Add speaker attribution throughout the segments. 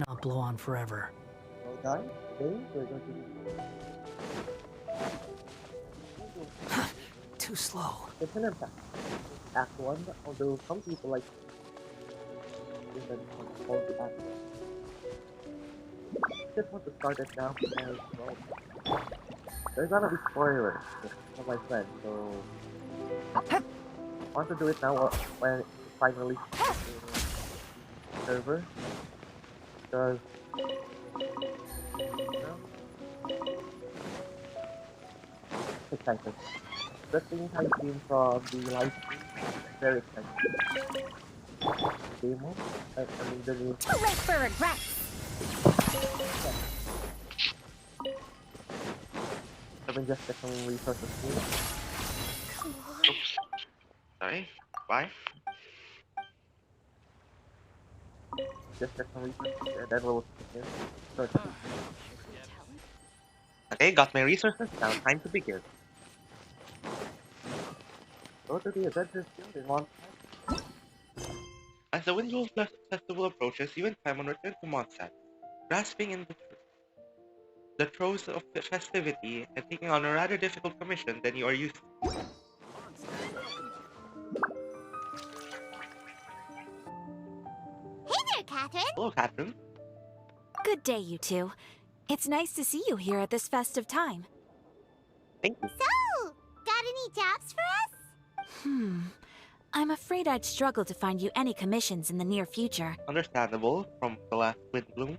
Speaker 1: not blow on forever.
Speaker 2: Well guys, today we're going to
Speaker 1: Too slow.
Speaker 2: Genshin Impact. Act 1, although some people like even called the Act 1. I just want to start it now because, well, there's gonna be spoilers for my friend, so I want to do it now when it finally starts the server, because, you know, excited. The things I've seen from the live stream, very exciting. Demo, I mean the new.
Speaker 3: Too late for regrets.
Speaker 2: I've been just getting resources too.
Speaker 4: Oops. Sorry. Why?
Speaker 2: Just get some resources and then we'll begin. So,
Speaker 4: Okay, got my resources. Now time to begin.
Speaker 2: go to the Adventures Guild in one.
Speaker 4: As the Windblume Festival approaches, you and Paimon return to Mondstadt, grasping in the throes of the festivity and taking on a rather difficult commission than you are used to.
Speaker 3: Hey there, Catherine.
Speaker 4: Hello, Catherine.
Speaker 5: Good day, you two. It's nice to see you here at this festive time.
Speaker 4: Thank you.
Speaker 3: So, got any jobs for us?
Speaker 5: I'm afraid I'd struggle to find you any commissions in the near future.
Speaker 4: Understandable from the last Windblume.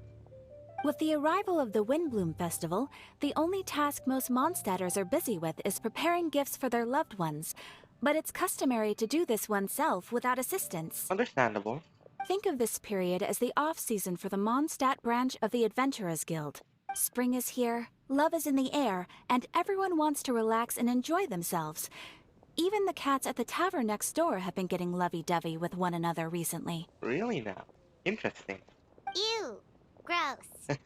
Speaker 5: With the arrival of the Windblume Festival, the only task most Mondstadters are busy with is preparing gifts for their loved ones. But it's customary to do this oneself without assistance.
Speaker 4: Understandable.
Speaker 5: Think of this period as the off-season for the Mondstadt branch of the Adventurers Guild. Spring is here, love is in the air, and everyone wants to relax and enjoy themselves. Even the cats at the tavern next door have been getting lovey-dovey with one another recently.
Speaker 4: Really now. Interesting.
Speaker 3: Ew. Gross.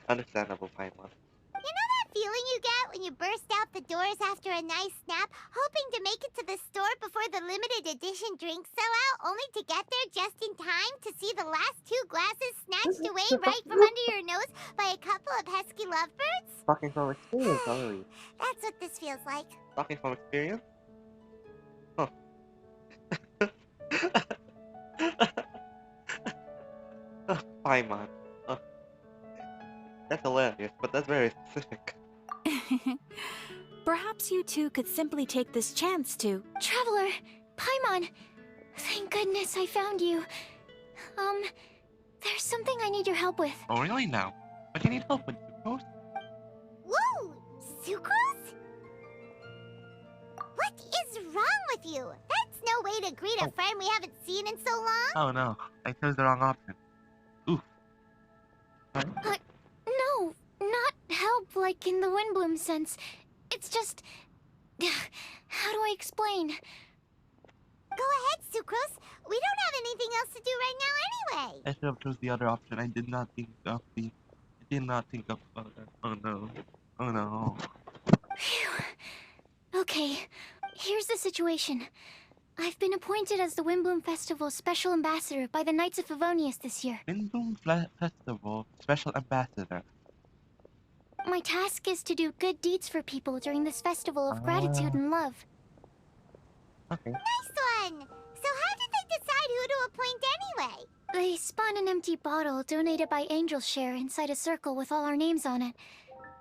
Speaker 4: Understandable, Paimon.
Speaker 3: You know that feeling you get when you burst out the doors after a nice nap, hoping to make it to the store before the limited edition drinks sell out, only to get there just in time to see the last 2 glasses snatched away right from under your nose by a couple of pesky lovebirds?
Speaker 2: Talking from experience, sorry.
Speaker 3: That's what this feels like.
Speaker 4: Talking from experience? Huh. Paimon. That's hilarious, but that's very specific.
Speaker 5: Perhaps you two could simply take this chance to...
Speaker 6: Traveler, Paimon, thank goodness I found you. There's something I need your help with.
Speaker 4: Oh, really now? What do you need help with, Sucrose?
Speaker 3: Woo! Sucrose? What is wrong with you? That's no way to greet a friend we haven't seen in so long.
Speaker 4: Oh no, I chose the wrong option. Oof.
Speaker 6: No, not help like in the Windblume sense. It's just... How do I explain?
Speaker 3: Go ahead, Sucrose. We don't have anything else to do right now anyway.
Speaker 4: I should have chose the other option. I did not think of oh no. Oh no.
Speaker 6: Phew. Okay, here's the situation. I've been appointed as the Windblume Festival's special ambassador by the Knights of Favonius this year.
Speaker 4: Windblume Festival Special Ambassador.
Speaker 6: My task is to do good deeds for people during this festival of gratitude and love.
Speaker 4: Okay.
Speaker 3: Nice one. So how did they decide who to appoint anyway?
Speaker 6: They spun an empty bottle donated by Angel's Share inside a circle with all our names on it.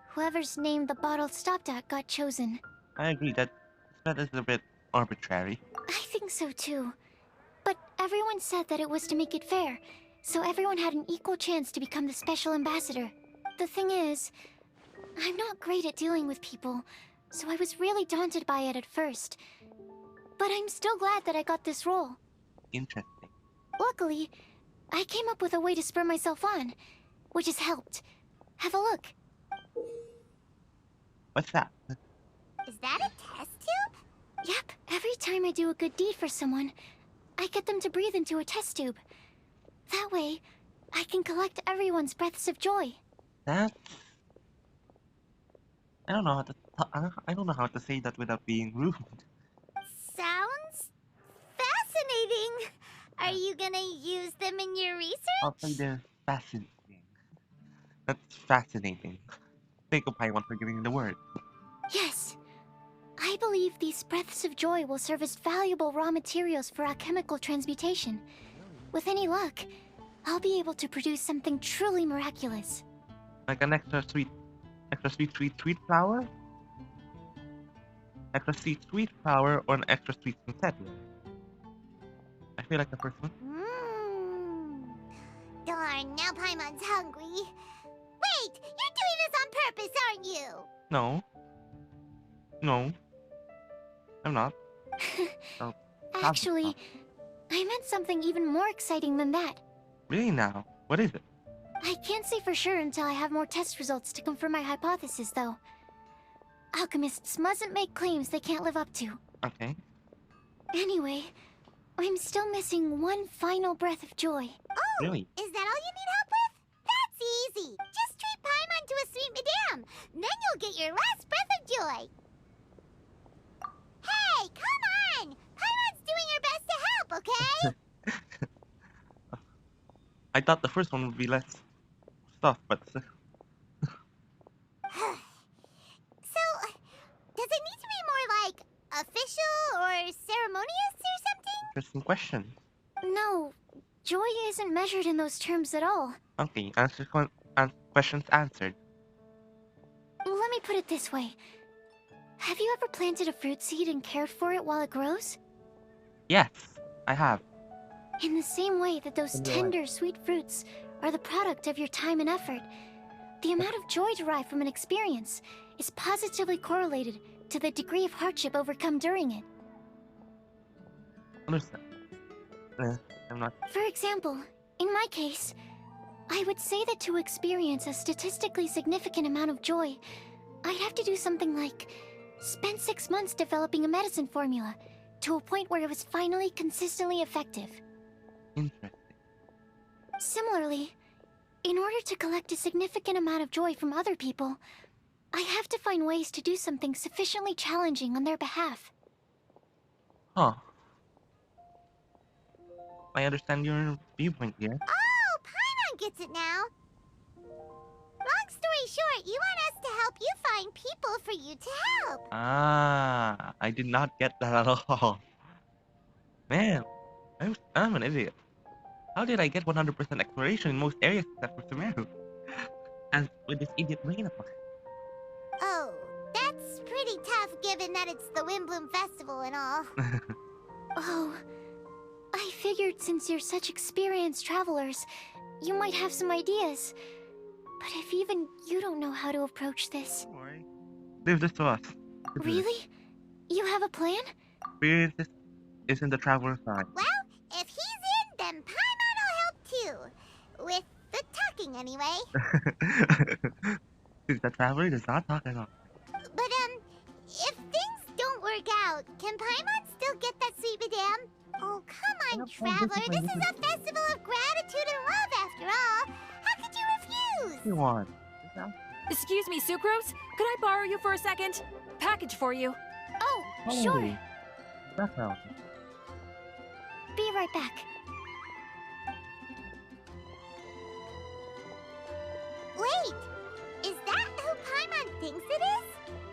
Speaker 6: Whoever's name the bottle stopped at got chosen.
Speaker 4: I agree that is a bit arbitrary.
Speaker 6: I think so too. But everyone said that it was to make it fair, so everyone had an equal chance to become the special ambassador. The thing is, I'm not great at dealing with people, so I was really daunted by it at first. But I'm still glad that I got this role.
Speaker 4: Interesting.
Speaker 6: Luckily, I came up with a way to spur myself on, which has helped. Have a look.
Speaker 4: What's that?
Speaker 3: Is that a test tube?
Speaker 6: Yep, every time I do a good deed for someone, I get them to breathe into a test tube. That way, I can collect everyone's breaths of joy.
Speaker 4: That's... I don't know how to I don't know how to say that without being rude.
Speaker 3: Sounds fascinating. Are you gonna use them in your research?
Speaker 4: I'll say they're fascinating. That's fascinating. Thank you, Paimon, for giving me the word.
Speaker 6: Yes. I believe these breaths of joy will serve as valuable raw materials for alchemical transmutation. With any luck, I'll be able to produce something truly miraculous.
Speaker 4: Like an extra sweet sweet flower? Extra sweet flower or an extra sweet synthetic? I feel like the first one.
Speaker 3: Mmm. Darn, now Paimon's hungry. Wait, you're doing this on purpose, aren't you?
Speaker 4: No. No. I'm not. Oh,
Speaker 6: Actually, I meant something even more exciting than that.
Speaker 4: really now? What is it?
Speaker 6: I can't say for sure until I have more test results to confirm my hypothesis, though. Alchemists mustn't make claims they can't live up to.
Speaker 4: Okay.
Speaker 6: Anyway, I'm still missing one final breath of joy.
Speaker 3: Oh,
Speaker 4: Really?
Speaker 3: is that all you need help with? That's easy. Just treat Paimon to a sweet madame. Then you'll get your last breath of joy. Hey, come on! Paimon's doing her best to help, okay?
Speaker 4: I thought the first one would be less stuff, but
Speaker 3: So, does it need to be more like official or ceremonious or something?
Speaker 4: interesting question.
Speaker 6: No, joy isn't measured in those terms at all.
Speaker 4: Okay, questions answered.
Speaker 6: Let me put it this way. Have you ever planted a fruit seed and cared for it while it grows?
Speaker 4: Yes, I have.
Speaker 6: In the same way that those
Speaker 2: In the
Speaker 6: tender, sweet fruits are the product of your time and effort, the amount of joy derived from an experience is positively correlated to the degree of hardship overcome during it.
Speaker 4: Understand. I'm not.
Speaker 6: For example, in my case, I would say that to experience a statistically significant amount of joy, I'd have to do something like spend 6 months developing a medicine formula to a point where it was finally consistently effective.
Speaker 4: Interesting.
Speaker 6: Similarly, in order to collect a significant amount of joy from other people, I have to find ways to do something sufficiently challenging on their behalf.
Speaker 4: Huh. I understand your viewpoint here.
Speaker 3: Oh, Paimon gets it now. Long story short, you want us to help you find people for you to help.
Speaker 4: Ah, I did not get that at all. Man, I'm an idiot. How did I get 100% exploration in most areas except for Sumeru? And with this idiot brain of mine.
Speaker 3: Oh, that's pretty tough given that it's the Windblume Festival and all.
Speaker 6: Oh, I figured since you're such experienced travelers, you might have some ideas. But if even you don't know how to approach this...
Speaker 4: Don't worry. Leave this to us.
Speaker 6: Really? You have a plan?
Speaker 4: Experience is in the traveler's side.
Speaker 3: Well, if he's in, then Paimon will help too. With the talking, anyway.
Speaker 4: The traveler does not talk at all.
Speaker 3: But, if things don't work out, can Paimon still get that sweet madame? Oh, come on, traveler. This is a festival of gratitude and love, after all. How could you refuse?
Speaker 4: You want?
Speaker 5: Excuse me, Sucrose? Could I borrow you for a second? Package for you.
Speaker 6: Oh, sure.
Speaker 2: That's how.
Speaker 6: Be right back.
Speaker 3: Wait, is that who Paimon thinks it is?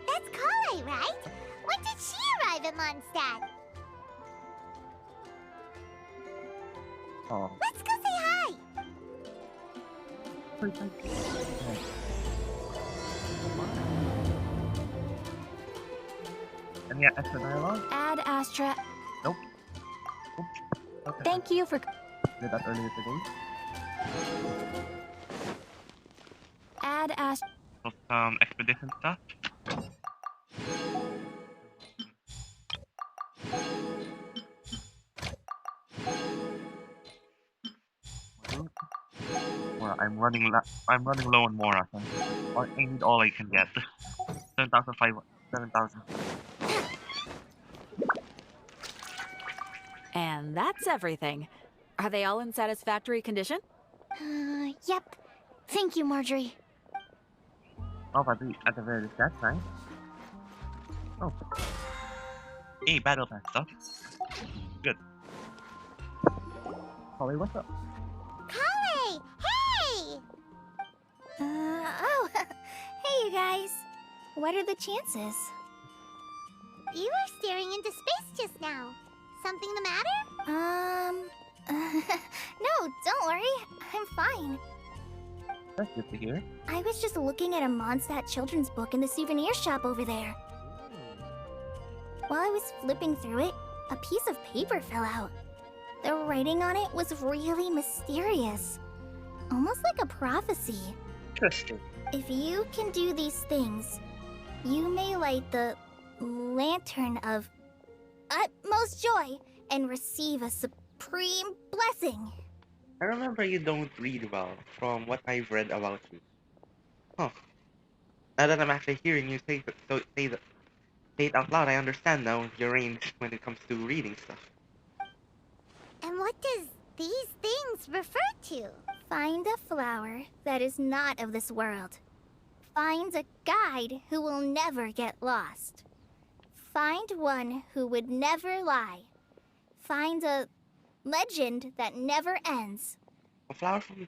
Speaker 3: That's Kale, right? When did she arrive at Mondstadt?
Speaker 2: Oh.
Speaker 3: Let's go say hi.
Speaker 2: Any extra dialogue?
Speaker 5: Add Astra.
Speaker 2: Nope. Oops. Okay.
Speaker 5: Thank you for...
Speaker 2: Did that earlier today.
Speaker 5: Add Astra.
Speaker 4: Some expedition stuff. Well, I'm running low on Mora. So I need all I can get. 7,500. 7,000.
Speaker 5: And that's everything. Are they all in satisfactory condition?
Speaker 6: Yep. Thank you, Marjorie.
Speaker 2: Oh, but at the very least, that's nice. Oh,
Speaker 4: Hey, battle pass stuff. Good.
Speaker 2: Holly, what's up?
Speaker 3: Kale, hey!
Speaker 6: What are the chances?
Speaker 3: You were staring into space just now. Something the matter?
Speaker 6: No, don't worry. I'm fine.
Speaker 4: That's good to hear.
Speaker 6: I was just looking at a Mondstadt children's book in the souvenir shop over there. While I was flipping through it, a piece of paper fell out. The writing on it was really mysterious. Almost like a prophecy.
Speaker 4: Interesting.
Speaker 6: If you can do these things, you may light the lantern of utmost joy and receive a supreme blessing.
Speaker 4: I remember you don't read well from what I've read about you. Huh. Now that I'm actually hearing you say it out loud, I understand now your range when it comes to reading stuff.
Speaker 3: And what does these things refer to?
Speaker 6: Find a flower that is not of this world. Find a guide who will never get lost. Find one who would never lie. Find a legend that never ends.
Speaker 4: A flower from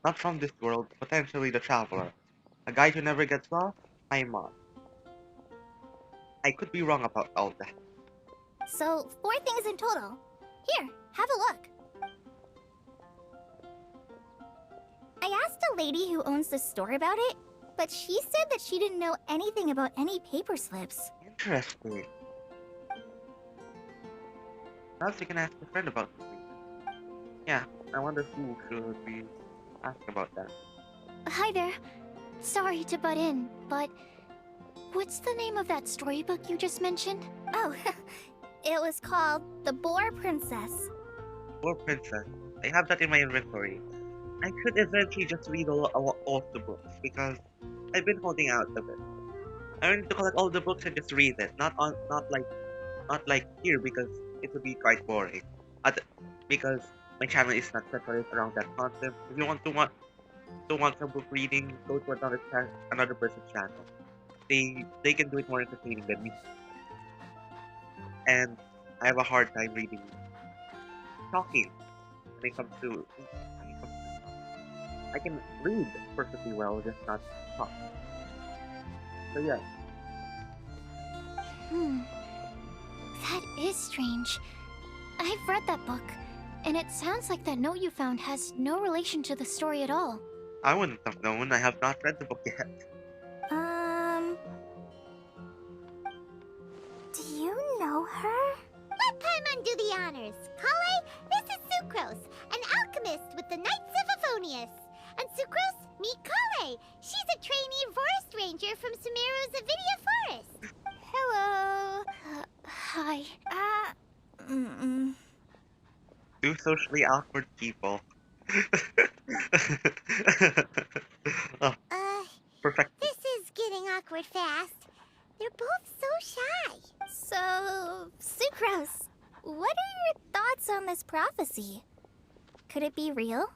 Speaker 4: not from this world, potentially the traveler. A guide who never gets lost? I'm on. I could be wrong about all that.
Speaker 6: So, 4 things in total. Here, have a look. I asked a lady who owns the store about it, but she said that she didn't know anything about any paper slips.
Speaker 4: Interesting. Perhaps you can ask a friend about this. Yeah, I wonder who should we ask about that.
Speaker 6: Hi there. Sorry to butt in, but what's the name of that storybook you just mentioned? Oh, it was called The Boar Princess.
Speaker 4: Poor princess. I have that in my inventory. I should eventually just read all of the books because I've been holding out a bit. I need to collect all the books and just read it, not like here because it would be quite boring. Because my channel is not separated around that concept. If you want some book reading, go to another person's channel. They can do it more entertaining than me. And I have a hard time reading talking when it comes to I can read perfectly well, just not talk. So yeah.
Speaker 6: That is strange. I've read that book, and it sounds like that note you found has no relation to the story at all.
Speaker 4: I wouldn't have known. I have not read the book yet.
Speaker 6: Do you know her?
Speaker 3: Let Paimon do the honors. Kale, this is Sucrose, an alchemist with the Knights of Aphonius. And Sucrose, meet Kale. She's a trainee forest ranger from Sumeru's Avidia Forest.
Speaker 6: Hello. Hi.
Speaker 4: Two socially awkward people. Oh, perfect.
Speaker 3: This is getting awkward fast. They're both so shy.
Speaker 6: So, Sucrose, what are your thoughts on this prophecy? Could it be real?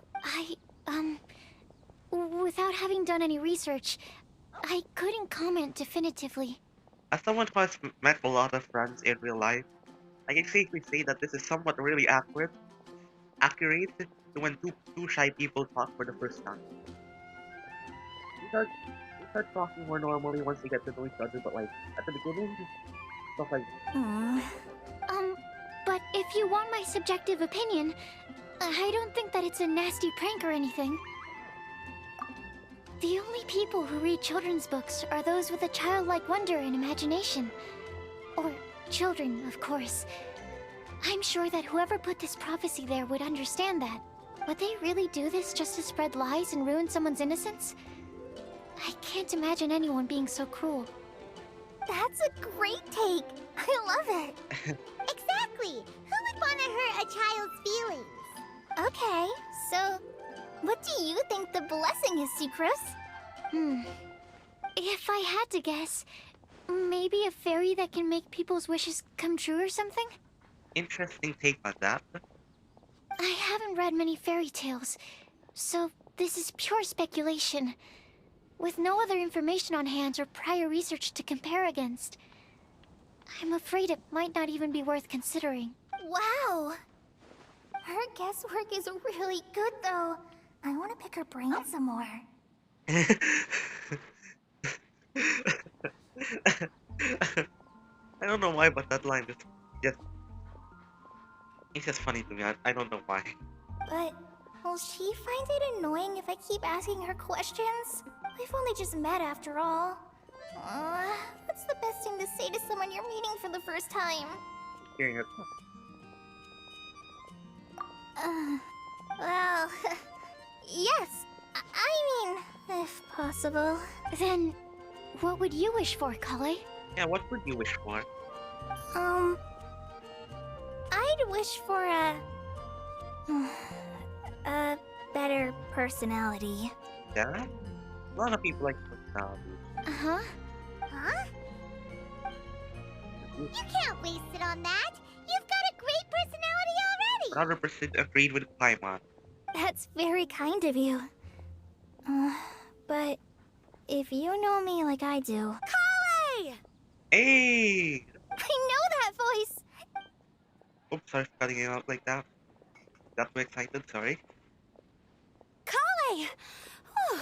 Speaker 6: Without having done any research, I couldn't comment definitively.
Speaker 4: As someone who has met a lot of friends in real life, I can safely say that this is somewhat really accurate to when two shy people talk for the first time. You start talking more normally once you get to know each other, but like at the beginning, stuff like
Speaker 6: But if you want my subjective opinion, I don't think that it's a nasty prank or anything. The only people who read children's books are those with a childlike wonder and imagination. Or children, of course. I'm sure that whoever put this prophecy there would understand that. Would they really do this just to spread lies and ruin someone's innocence? I can't imagine anyone being so cruel. That's a great take! I love it!
Speaker 3: Exactly. Who would want to hurt a child's feelings?
Speaker 6: Okay, so what do you think the blessing is, Sucrose? If I had to guess, maybe a fairy that can make people's wishes come true or something?
Speaker 4: interesting take on that.
Speaker 6: I haven't read many fairy tales, so this is pure speculation. With no other information on hand or prior research to compare against, I'm afraid it might not even be worth considering. Wow! Her guesswork is really good, though. I want to pick her brain some more.
Speaker 4: don't know why, but that line just it's just funny to me. I don't know why.
Speaker 6: But will she find it annoying if I keep asking her questions? We've only just met after all. What's the best thing to say to someone you're meeting for the first time?
Speaker 2: Hearing it.
Speaker 6: Well, yes. I mean, if possible. Then, what would you wish for, Kale?
Speaker 4: Yeah, what would you wish for?
Speaker 6: I'd wish for a better personality.
Speaker 4: Yeah? A lot of people like personalities.
Speaker 6: Uh-huh.
Speaker 3: Huh? You can't waste it on that. You've got a great personality already.
Speaker 4: 100% agreed with Paimon.
Speaker 6: That's very kind of you. But if you know me like I do...
Speaker 3: Kale!
Speaker 4: Hey!
Speaker 6: I know that voice!
Speaker 4: Oops, sorry for cutting it out like that. Got too excited, sorry.
Speaker 1: Kale! Whew.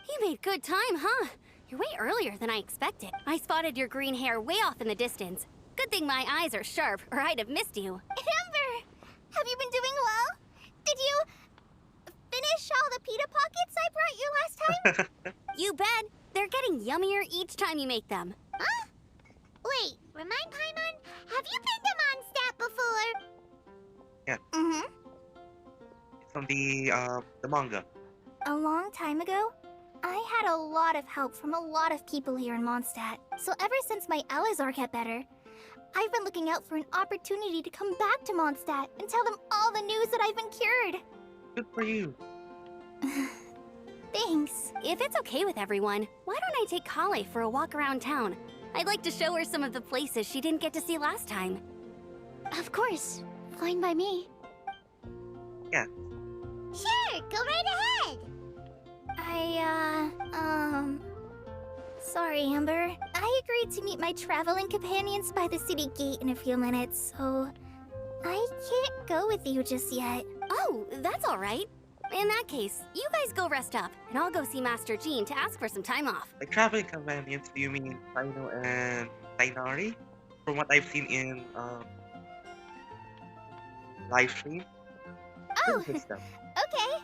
Speaker 1: You made good time, huh? You're way earlier than I expected. I spotted your green hair way off in the distance. Good thing my eyes are sharp, or I'd have missed you.
Speaker 6: Amber! Have you been doing well? Did you finish all the pita pockets I brought you last time?
Speaker 1: You bet. They're getting yummier each time you make them.
Speaker 3: Huh? Wait, remind Paimon, have you been to Mondstadt before?
Speaker 6: Mm-hmm.
Speaker 4: It's on the manga.
Speaker 6: A long time ago, I had a lot of help from a lot of people here in Mondstadt. So ever since my Elazar got better, I've been looking out for an opportunity to come back to Mondstadt and tell them all the news that I've been cured.
Speaker 4: Good for you.
Speaker 6: Thanks.
Speaker 1: If it's okay with everyone, why don't I take Kale for a walk around town? I'd like to show her some of the places she didn't get to see last time.
Speaker 6: Of course. Fine by me.
Speaker 3: Sure, go right ahead.
Speaker 6: Sorry, Amber. I agreed to meet my traveling companions by the city gate in a few minutes, so I can't go with you just yet.
Speaker 1: Oh, that's all right. In that case, you guys go rest up, and I'll go see Master Jean to ask for some time off.
Speaker 4: Like traveling companions, do you mean Taino and Tainari? From what I've seen in live stream?
Speaker 6: Oh,
Speaker 2: Good stuff.
Speaker 6: okay.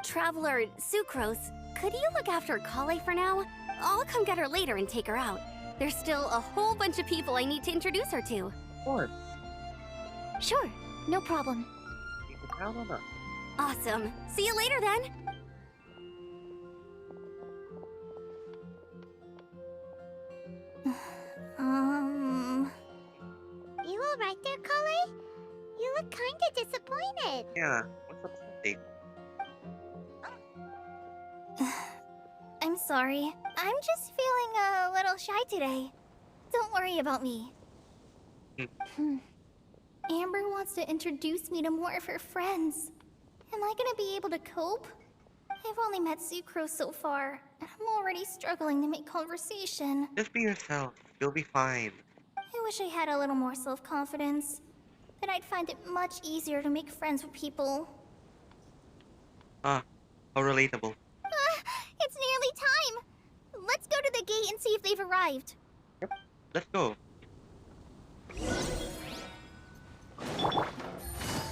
Speaker 1: Traveler Sucrose, could you look after Kale for now? I'll come get her later and take her out. There's still a whole bunch of people I need to introduce her to.
Speaker 2: Of course.
Speaker 6: Sure, no problem.
Speaker 2: You can count on us.
Speaker 1: Awesome. See you later then.
Speaker 3: You alright there, Kale? You look kinda disappointed.
Speaker 4: Yeah, what's up with the
Speaker 6: I'm sorry. I'm just feeling a little shy today. Don't worry about me. Amber wants to introduce me to more of her friends. Am I gonna be able to cope? I've only met Sucrose so far, and I'm already struggling to make conversation.
Speaker 4: Just be yourself. You'll be fine.
Speaker 6: I wish I had a little more self-confidence. Then I'd find it much easier to make friends with people.
Speaker 4: How relatable.
Speaker 6: It's nearly time! Let's go to the gate and see if they've arrived.
Speaker 4: Let's go.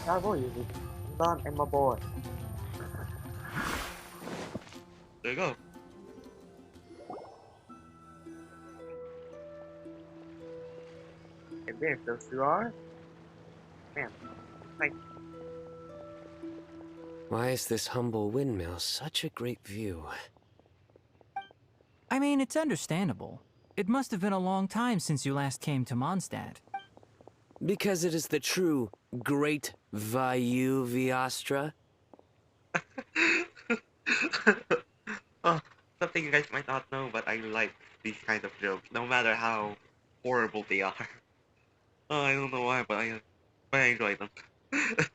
Speaker 2: Travel unit. Don and my boy.
Speaker 4: There you go.
Speaker 2: And there, those two are. Man, like,
Speaker 7: Why is this humble windmill such a great view?
Speaker 8: I mean, it's understandable. It must have been a long time since you last came to Mondstadt.
Speaker 7: Because it is the true Great Vayu Viastra?
Speaker 4: Oh, something you guys might not know, but I like these kind of jokes, no matter how horrible they are. Oh, I don't know why, but I enjoy them. I'm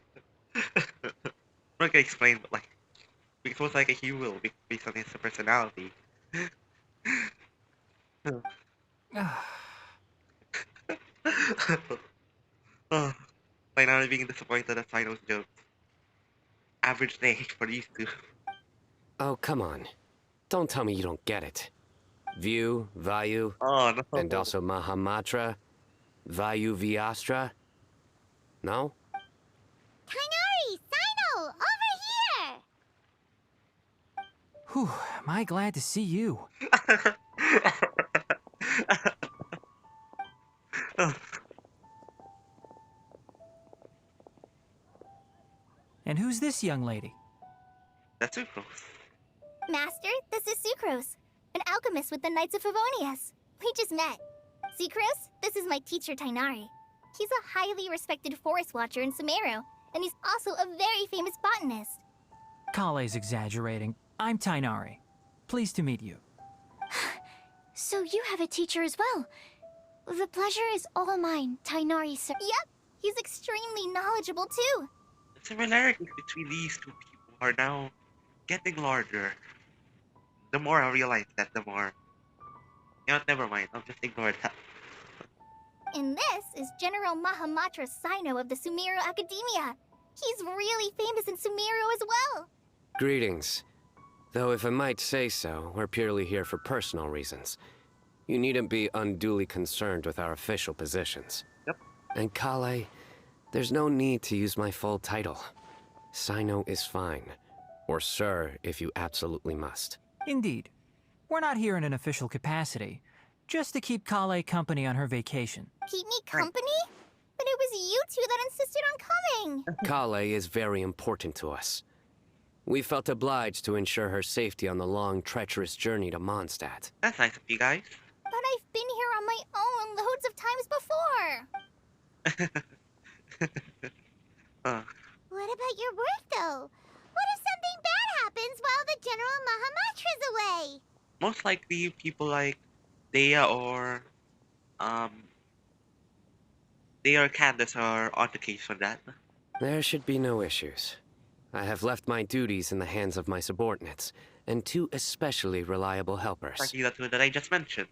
Speaker 4: not gonna explain, but like, because it's like he will, based on his personality. Oh, by now I'm being disappointed at Sino's jokes. Average day for these two.
Speaker 7: Oh, come on. Don't tell me you don't get it. View, Vayu,
Speaker 4: Oh no.
Speaker 7: and also Mahamatra. Vayu Viastra? No?
Speaker 3: Kainari! Sino! Over here!
Speaker 8: Whew, am I glad to see you. And who's this young lady?
Speaker 4: That's Sucrose.
Speaker 3: Master, this is Sucrose, an alchemist with the Knights of Favonius. We just met. Sucrose, this is my teacher Tainari. He's a highly respected forest watcher in Sumeru, and he's also a very famous botanist.
Speaker 8: Kale's exaggerating. I'm Tainari. Pleased to meet you.
Speaker 6: So you have a teacher as well. The pleasure is all mine, Tainari, sir.
Speaker 3: Yep, he's extremely knowledgeable too.
Speaker 4: The similarities between these two people are now getting larger. The more I realize that, the more... You know what, never mind. I'll just ignore that.
Speaker 3: And this is General Mahamatra Sino of the Sumeru Academia. He's really famous in Sumeru as well.
Speaker 7: Greetings. Though if I might say so, we're purely here for personal reasons. You needn't be unduly concerned with our official positions.
Speaker 4: Yep.
Speaker 7: And Kale, there's no need to use my full title. Sino is fine. Or sir, if you absolutely must.
Speaker 8: Indeed. We're not here in an official capacity, just to keep Kale company on her vacation.
Speaker 3: Keep me company? But it was you two that insisted on coming.
Speaker 7: Kale is very important to us. We felt obliged to ensure her safety on the long, treacherous journey to Mondstadt.
Speaker 4: That's nice of you guys.
Speaker 3: But I've been here on my own loads of times before. What about your work, though? What if something bad happens while the General Mahamatra's away?
Speaker 4: Most likely, people like Dea or Candace are on the case for that.
Speaker 7: There should be no issues. I have left my duties in the hands of my subordinates, and two especially reliable helpers.
Speaker 4: Like the two that I just mentioned.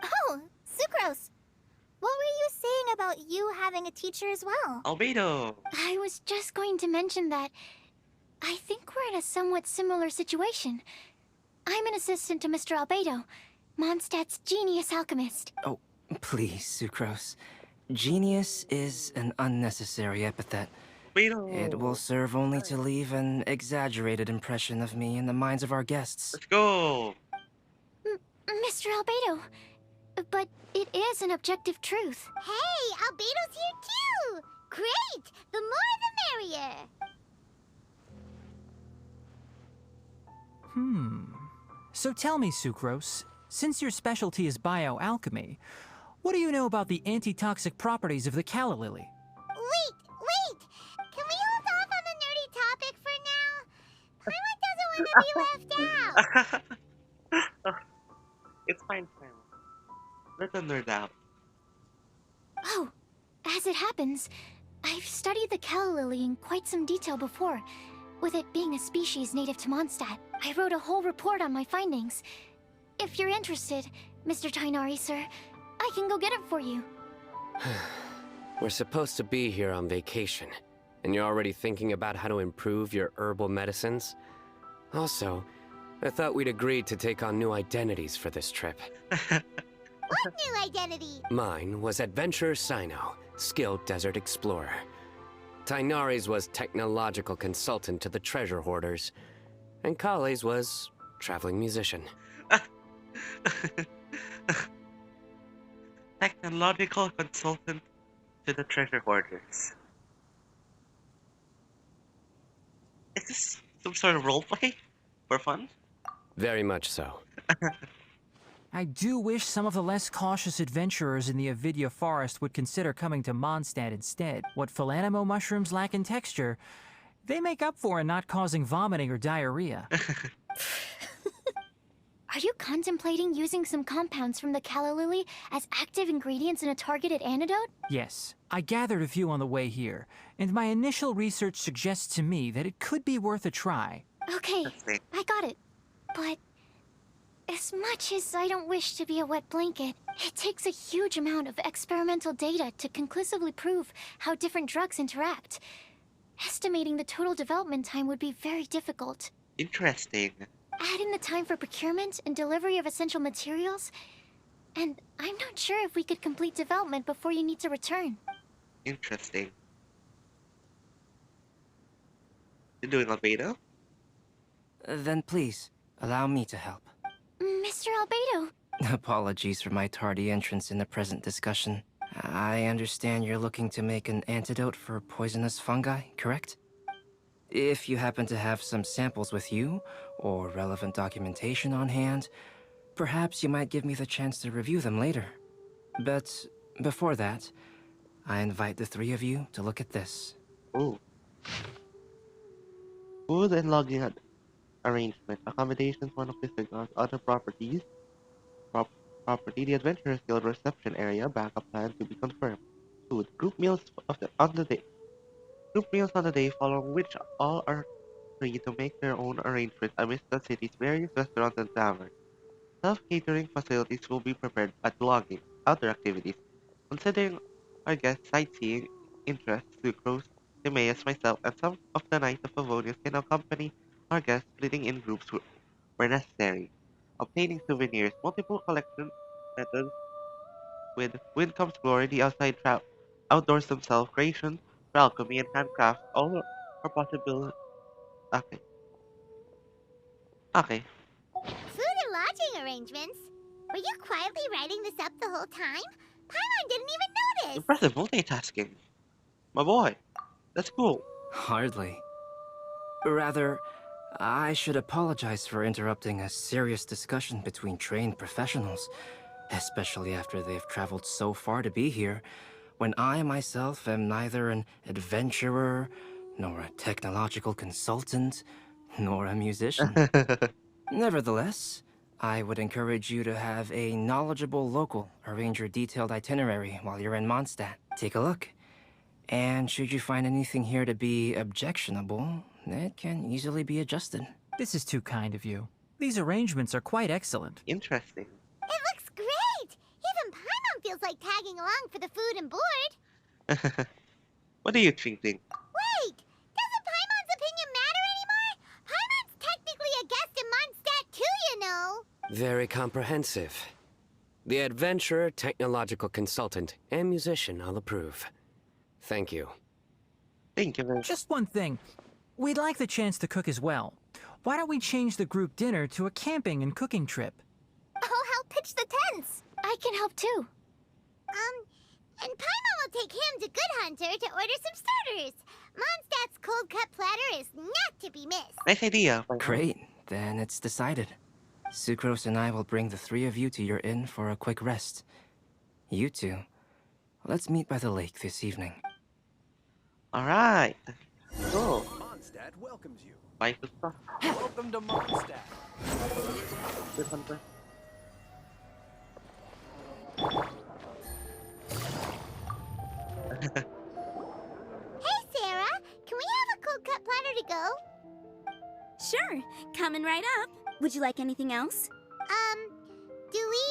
Speaker 3: Oh, Sucrose. What were you saying about you having a teacher as well?
Speaker 4: Albedo!
Speaker 6: I was just going to mention that I think we're in a somewhat similar situation. I'm an assistant to Mr. Albedo, Mondstadt's genius alchemist.
Speaker 9: Oh, please, Sucrose. Genius is an unnecessary epithet.
Speaker 4: Albedo!
Speaker 9: It will serve only to leave an exaggerated impression of me in the minds of our guests.
Speaker 4: Let's go!
Speaker 6: Mr. Albedo, but it is an objective truth.
Speaker 3: Hey, Albedo's here too! Great! The more the merrier!
Speaker 8: So tell me, Sucrose, since your specialty is bioalchemy, what do you know about the antitoxic properties of the calla lily?
Speaker 3: Wait! Can we hold off on the nerdy topic for now? Paimon doesn't want to be left out.
Speaker 4: It's fine. Let them nerd out.
Speaker 6: Oh, as it happens, I've studied the calla lily in quite some detail before, with it being a species native to Mondstadt. I wrote a whole report on my findings. If you're interested, Mr. Tainari, sir, I can go get it for you.
Speaker 7: We're supposed to be here on vacation, and you're already thinking about how to improve your herbal medicines? Also, I thought we'd agreed to take on new identities for this trip.
Speaker 3: What new identity?
Speaker 7: Mine was Adventurer Sino, skilled desert explorer. Tainari's was technological consultant to the treasure hoarders, and Kale's was traveling musician.
Speaker 4: Technological consultant to the treasure hoarders. Is this some sort of roleplay? For fun?
Speaker 7: Very much so.
Speaker 8: I do wish some of the less cautious adventurers in the Avidya forest would consider coming to Mondstadt instead. What Philanimo mushrooms lack in texture, they make up for in not causing vomiting or diarrhea.
Speaker 6: Are you contemplating using some compounds from the calla lily as active ingredients in a targeted antidote?
Speaker 8: Yes, I gathered a few on the way here, and my initial research suggests to me that it could be worth a try.
Speaker 6: Okay,
Speaker 4: Let's see.
Speaker 6: I got it. But as much as I don't wish to be a wet blanket, it takes a huge amount of experimental data to conclusively prove how different drugs interact. Estimating the total development time would be very difficult.
Speaker 4: Interesting.
Speaker 6: Add in the time for procurement and delivery of essential materials, And I'm not sure if we could complete development before you need to return.
Speaker 4: Interesting. You're doing a beta?
Speaker 9: Then please, allow me to help.
Speaker 6: Mr. Albedo.
Speaker 9: Apologies for my tardy entrance in the present discussion. I understand you're looking to make an antidote for poisonous fungi, correct? If you happen to have some samples with you, or relevant documentation on hand, perhaps you might give me the chance to review them later. But before that, I invite the three of you to look at this.
Speaker 4: Oh. Food and lodging arrangement, accommodations, one of Disregard's other properties, property, the Adventurers Guild reception area, backup plan to be confirmed. Food, group meals on the day. Group meals on the day following which all are free to make their own arrangements amidst the city's various restaurants and taverns. Self-catering facilities will be prepared at logging. Outdoor activities. Considering our guests' sightseeing interests, Sucrose, Timaeus, myself, and some of the Knights of Favonius can accompany our guests splitting in groups where necessary. Obtaining souvenirs, multiple collection methods with Windcome's Glory, the outdoors themselves, creation, alchemy, and handcraft, all are possible. Okay. Okay.
Speaker 3: Food and lodging arrangements? Were you quietly writing this up the whole time? Paimon didn't even notice!
Speaker 4: Impressive multitasking. My boy. That's cool.
Speaker 9: Hardly. Rather, I should apologize for interrupting a serious discussion between trained professionals, especially after they've traveled so far to be here, when I myself am neither an adventurer, nor a technological consultant, nor a musician. Nevertheless, I would encourage you to have a knowledgeable local arrange your detailed itinerary while you're in Mondstadt. Take a look. And should you find anything here to be objectionable, it can easily be adjusted.
Speaker 8: This is too kind of you. These arrangements are quite excellent.
Speaker 4: Interesting.
Speaker 3: It looks great! Even Paimon feels like tagging along for the food and board.
Speaker 4: What do you think?
Speaker 3: Wait! Doesn't Paimon's opinion matter anymore? Paimon's technically a guest in Mondstadt too, you know!
Speaker 7: Very comprehensive. The adventurer, technological consultant, and musician I'll approve. Thank you.
Speaker 4: Thank you very much.
Speaker 8: Just one thing. We'd like the chance to cook as well. Why don't we change the group dinner to a camping and cooking trip?
Speaker 3: I'll help pitch the tents!
Speaker 6: I can help too.
Speaker 3: And Paimon will take him to Good Hunter to order some starters. Mondstadt's cold cut platter is not to be missed.
Speaker 4: Nice idea.
Speaker 9: Great, then it's decided. Sucrose and I will bring the three of you to your inn for a quick rest. You two, let's meet by the lake this evening.
Speaker 4: Alright. So,
Speaker 10: Mondstadt welcomes you.
Speaker 4: bye to stuff.
Speaker 10: Welcome to Mondstadt.
Speaker 2: Good hunter.
Speaker 3: Hey, Sarah! Can we have a cold cut platter to go?
Speaker 1: Sure, coming right up. Would you like anything else?
Speaker 3: Do we,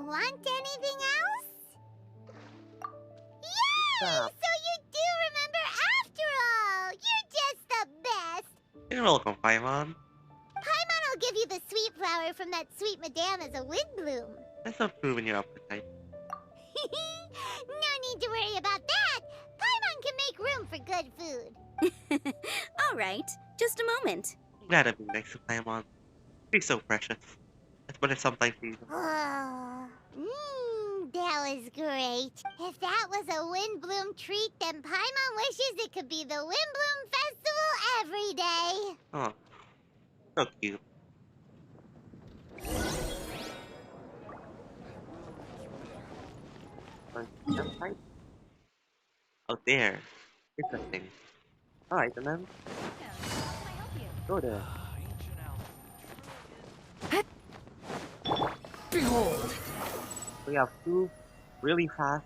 Speaker 3: want anything else? Yay!
Speaker 2: Stop.
Speaker 3: So you do remember after all! You're just the best!
Speaker 4: You're welcome, Paimon.
Speaker 3: Paimon will give you the sweet flower from that sweet madame as a Windblume.
Speaker 4: Let's improve in your appetite.
Speaker 3: No need to worry about that! Paimon can make room for good food.
Speaker 1: All right, just a moment.
Speaker 4: I'm glad I'm being next to Paimon. She's so precious. That's what I sometimes feel.
Speaker 3: Oh, that was great. If that was a Windblume treat, then Paimon wishes it could be the Windblume Festival every day.
Speaker 4: Oh, so cute.
Speaker 2: Right.
Speaker 4: Oh, there. Interesting.
Speaker 2: Alright, and then go there.
Speaker 9: Behold!
Speaker 2: We have two really fast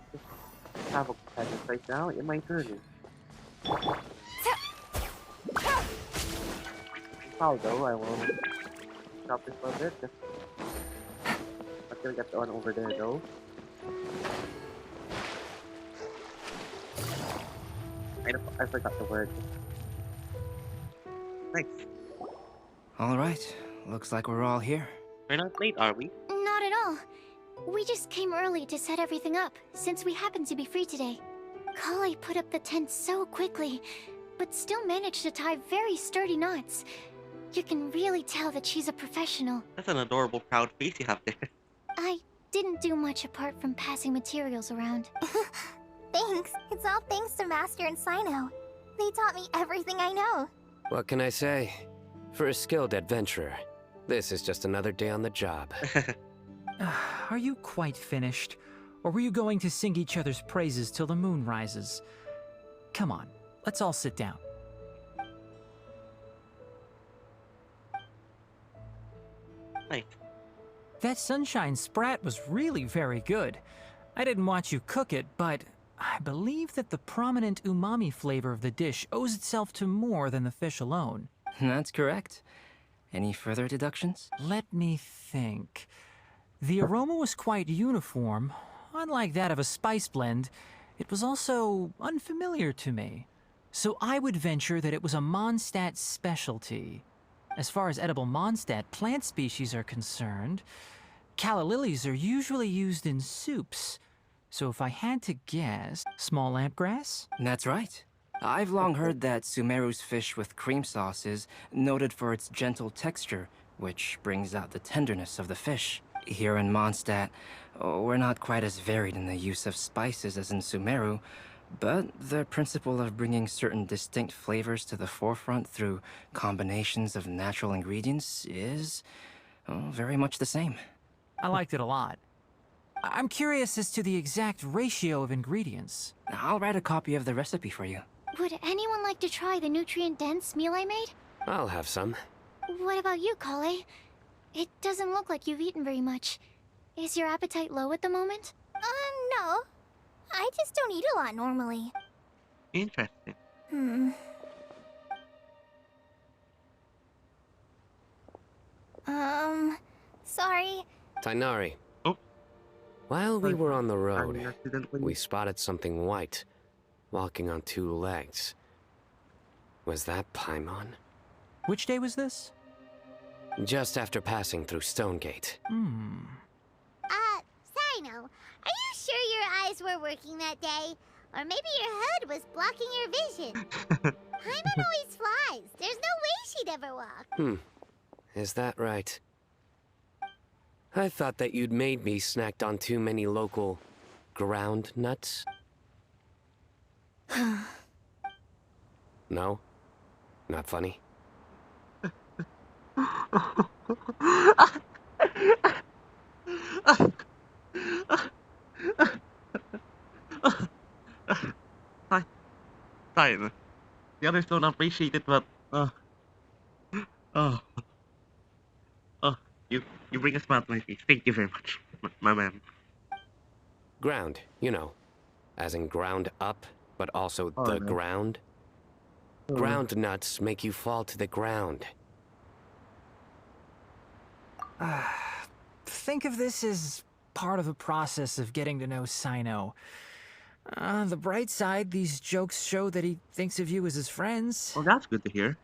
Speaker 2: travel companions right now in my journey. How though, I will stop this for a bit. Just not gonna get the one over there though. I forgot the word. Thanks.
Speaker 9: All right, looks like we're all here.
Speaker 4: We're not late, are we?
Speaker 6: Not at all. We just came early to set everything up, since we happen to be free today. Kale put up the tent so quickly, but still managed to tie very sturdy knots. You can really tell that she's a professional.
Speaker 4: That's an adorable proud face you have there.
Speaker 6: I didn't do much apart from passing materials around.
Speaker 3: Thanks. It's all thanks to Master and Sino. They taught me everything I know.
Speaker 7: What can I say? For a skilled adventurer, this is just another day on the job.
Speaker 8: Are you quite finished? Or were you going to sing each other's praises till the moon rises? Come on, let's all sit down.
Speaker 4: Nice.
Speaker 8: That sunshine sprat was really very good. I didn't watch you cook it, but I believe that the prominent umami flavor of the dish owes itself to more than the fish alone.
Speaker 9: That's correct. Any further deductions?
Speaker 8: Let me think. The aroma was quite uniform. Unlike that of a spice blend, it was also unfamiliar to me. So I would venture that it was a Mondstadt specialty. As far as edible Mondstadt plant species are concerned, calla lilies are usually used in soups. So if I had to guess, small lampgrass?
Speaker 9: That's right. I've long heard that Sumeru's fish with cream sauce is noted for its gentle texture, which brings out the tenderness of the fish. Here in Mondstadt, we're not quite as varied in the use of spices as in Sumeru, but the principle of bringing certain distinct flavors to the forefront through combinations of natural ingredients is very much the same.
Speaker 8: I liked it a lot. I'm curious as to the exact ratio of ingredients.
Speaker 9: I'll write a copy of the recipe for you.
Speaker 6: Would anyone like to try the nutrient-dense meal I made?
Speaker 7: I'll have some.
Speaker 6: What about you, Kale? It doesn't look like you've eaten very much. Is your appetite low at the moment?
Speaker 3: No. I just don't eat a lot normally.
Speaker 4: Interesting.
Speaker 3: Sorry.
Speaker 7: Tainari.
Speaker 4: Oh.
Speaker 7: While we were on the
Speaker 2: I
Speaker 7: road,
Speaker 2: accidentally...
Speaker 7: we spotted something white, walking on two legs. Was that Paimon?
Speaker 8: Which day was this?
Speaker 7: Just after passing through Stonegate.
Speaker 3: Sino, are you sure your eyes were working that day? Or maybe your hood was blocking your vision? Paimon always flies. There's no way she'd ever walk.
Speaker 7: Is that right? I thought that you'd made me snacked on too many local ground nuts. No? Not funny?
Speaker 4: Fine. The others don't appreciate it, but you bring a smile to my face. Thank you very much, my man.
Speaker 7: Ground, you know. As in ground up, but also
Speaker 2: Oh,
Speaker 7: the
Speaker 2: no.
Speaker 7: ground. Ground nuts make you fall to the ground.
Speaker 8: Think of this as part of the process of getting to know Sino. On the bright side, these jokes show that he thinks of you as his friends.
Speaker 4: Well, that's good to hear.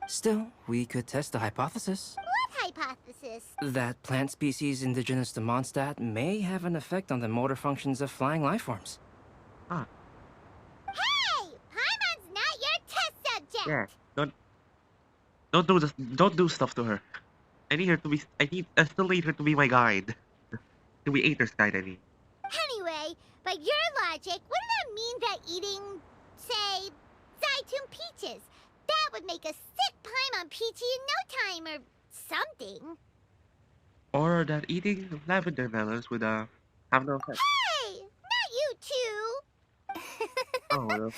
Speaker 9: Still, we could test the hypothesis.
Speaker 3: What hypothesis?
Speaker 9: That plant species indigenous to Mondstadt may have an effect on the motor functions of flying lifeforms.
Speaker 4: Ah,
Speaker 3: Hey! Paimon's not your test subject!
Speaker 4: yeah. Don't do stuff to her. I still need her to be my guide. To be Aether's guide, I mean.
Speaker 3: Anyway, by your logic, wouldn't that mean that eating, say, Zaitun peaches, that would make a sick Paimon peachy in no time or something?
Speaker 4: Or that eating lavender melons would have no effect.
Speaker 3: Hey! Not you two!
Speaker 2: Oh, well.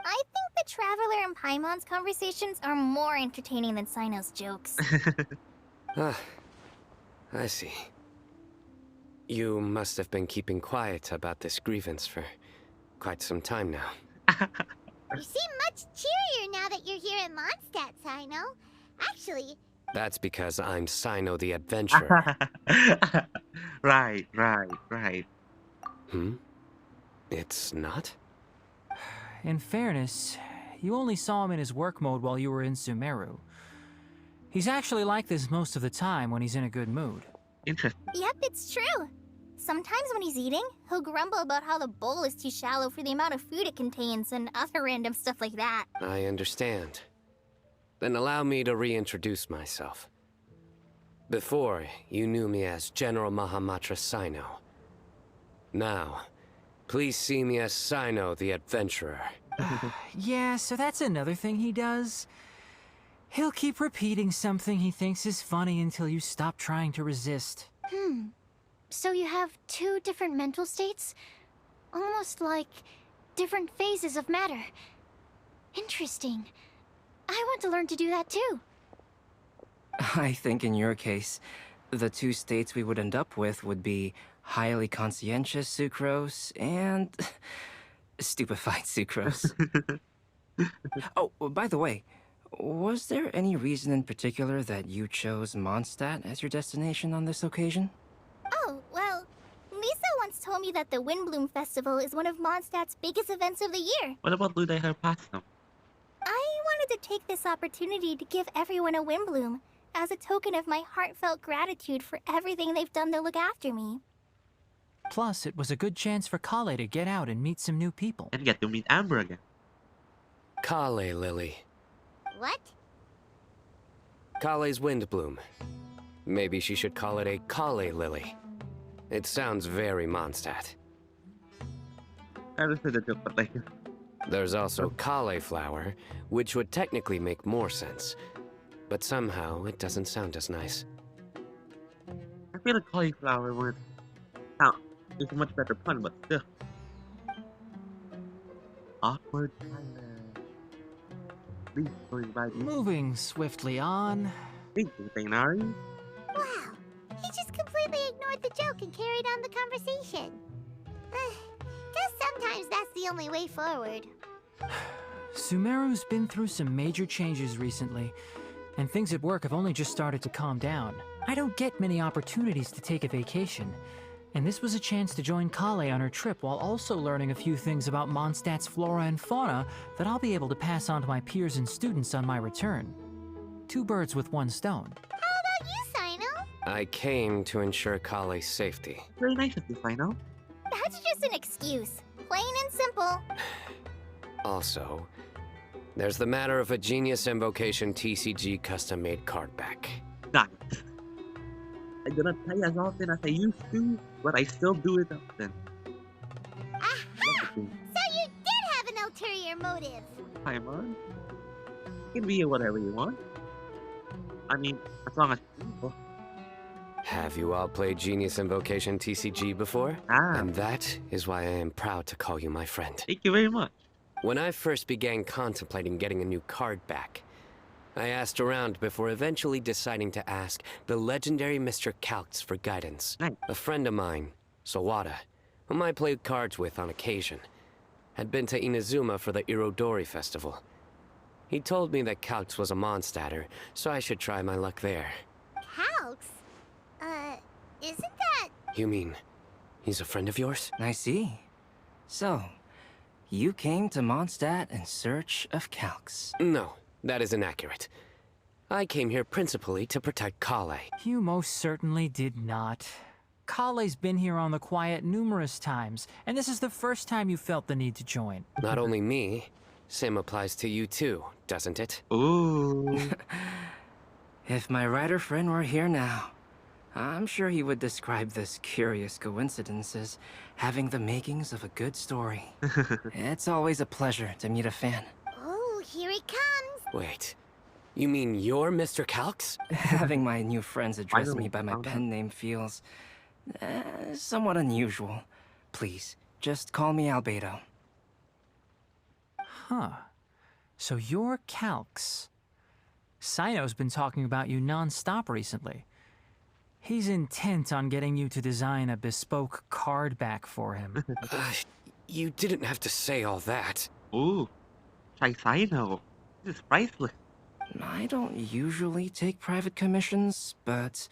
Speaker 3: I think the Traveler and Paimon's conversations are more entertaining than Sino's jokes.
Speaker 7: Ah, I see. You must have been keeping quiet about this grievance for quite some time now.
Speaker 3: You seem much cheerier now that you're here in Mondstadt, Sino. Actually,
Speaker 7: That's because I'm Sino the Adventurer.
Speaker 4: Right.
Speaker 7: It's not?
Speaker 8: In fairness, you only saw him in his work mode while you were in Sumeru. He's actually like this most of the time when he's in a good mood.
Speaker 4: Interesting.
Speaker 3: Yep, it's true. Sometimes when he's eating, he'll grumble about how the bowl is too shallow for the amount of food it contains and other random stuff like that.
Speaker 7: I understand. Then allow me to reintroduce myself. Before, you knew me as General Mahamatra Sino. Now, please see me as Sino the Adventurer.
Speaker 8: Yeah, so that's another thing he does. He'll keep repeating something he thinks is funny until you stop trying to resist.
Speaker 6: So you have two different mental states? Almost like different phases of matter. Interesting. I want to learn to do that too.
Speaker 9: I think in your case, the two states we would end up with would be highly conscientious sucrose and stupefied sucrose. Oh, by the way, was there any reason in particular that you chose Mondstadt as your destination on this occasion?
Speaker 3: Oh, well, Lisa once told me that the Windblume Festival is one of Mondstadt's biggest events of the year.
Speaker 4: What about Luday her pastime?
Speaker 3: I wanted to take this opportunity to give everyone a Windblume, as a token of my heartfelt gratitude for everything they've done to look after me.
Speaker 8: Plus, it was a good chance for Kale to get out and meet some new people.
Speaker 4: And get to meet Amber again.
Speaker 7: Kale Lily.
Speaker 3: What?
Speaker 7: Kale's Windblume. Maybe she should call it a Kale Lily. It sounds very Mondstadt.
Speaker 4: I understood the joke, but like...
Speaker 7: There's also cauliflower, which would technically make more sense. But somehow, it doesn't sound as nice.
Speaker 4: I feel like cauliflower would sound is a much better pun, but still. Awkward silence. Please going by the
Speaker 8: Moving swiftly on.
Speaker 4: thinking thing, Nari.
Speaker 3: Wow, he just completely ignored the joke and carried on the conversation. Guess sometimes that's the only way forward.
Speaker 8: Sumeru's been through some major changes recently, and things at work have only just started to calm down. I don't get many opportunities to take a vacation, and this was a chance to join Kale on her trip while also learning a few things about Mondstadt's flora and fauna that I'll be able to pass on to my peers and students on my return. Two birds with one stone.
Speaker 3: How about you, Sino?
Speaker 7: I came to ensure Kale's safety.
Speaker 4: Very nice of you, Sino.
Speaker 3: That's just an excuse. Plain and simple.
Speaker 7: Also, there's the matter of a Genius Invocation TCG custom-made card back.
Speaker 4: Nice. I do not play as often as I used to, but I still do it often.
Speaker 3: Aha! So you did have an ulterior motive.
Speaker 4: Paimon. It can be whatever you want. I mean, as long as it's simple.
Speaker 7: Have you all played Genius Invocation TCG before?
Speaker 4: Ah,
Speaker 7: And that is why I am proud to call you my friend.
Speaker 4: thank you very much.
Speaker 7: When I first began contemplating getting a new card back, I asked around before eventually deciding to ask the legendary Mr. Calx for guidance.
Speaker 4: Nice.
Speaker 7: A friend of mine, Sawada, whom I played cards with on occasion, had been to Inazuma for the Irodori festival. He told me that Calx was a Mondstadter, so I should try my luck there.
Speaker 3: Calx? Isn't that...
Speaker 7: You mean, he's a friend of yours?
Speaker 9: I see. So, you came to Mondstadt in search of Calx.
Speaker 7: No, that is inaccurate. I came here principally to protect Kale.
Speaker 8: You most certainly did not. Kale's been here on the quiet numerous times, and this is the first time you felt the need to join.
Speaker 7: Not only me, same applies to you too, doesn't it?
Speaker 4: Ooh.
Speaker 9: If my writer friend were here now, I'm sure he would describe this curious coincidence as having the makings of a good story. It's always a pleasure to meet a fan.
Speaker 3: Oh, here he comes.
Speaker 7: Wait, you mean you're Mr. Calx?
Speaker 9: Having my new friends address
Speaker 4: Finally
Speaker 9: me by my
Speaker 4: found out.
Speaker 9: pen name feels somewhat unusual. Please, just call me Albedo.
Speaker 8: Huh. So you're Calx. Sino's been talking about you non-stop recently. He's intent on getting you to design a bespoke card back for him.
Speaker 7: You didn't have to say all that.
Speaker 4: Ooh. Sino. This is priceless.
Speaker 9: I don't usually take private commissions, but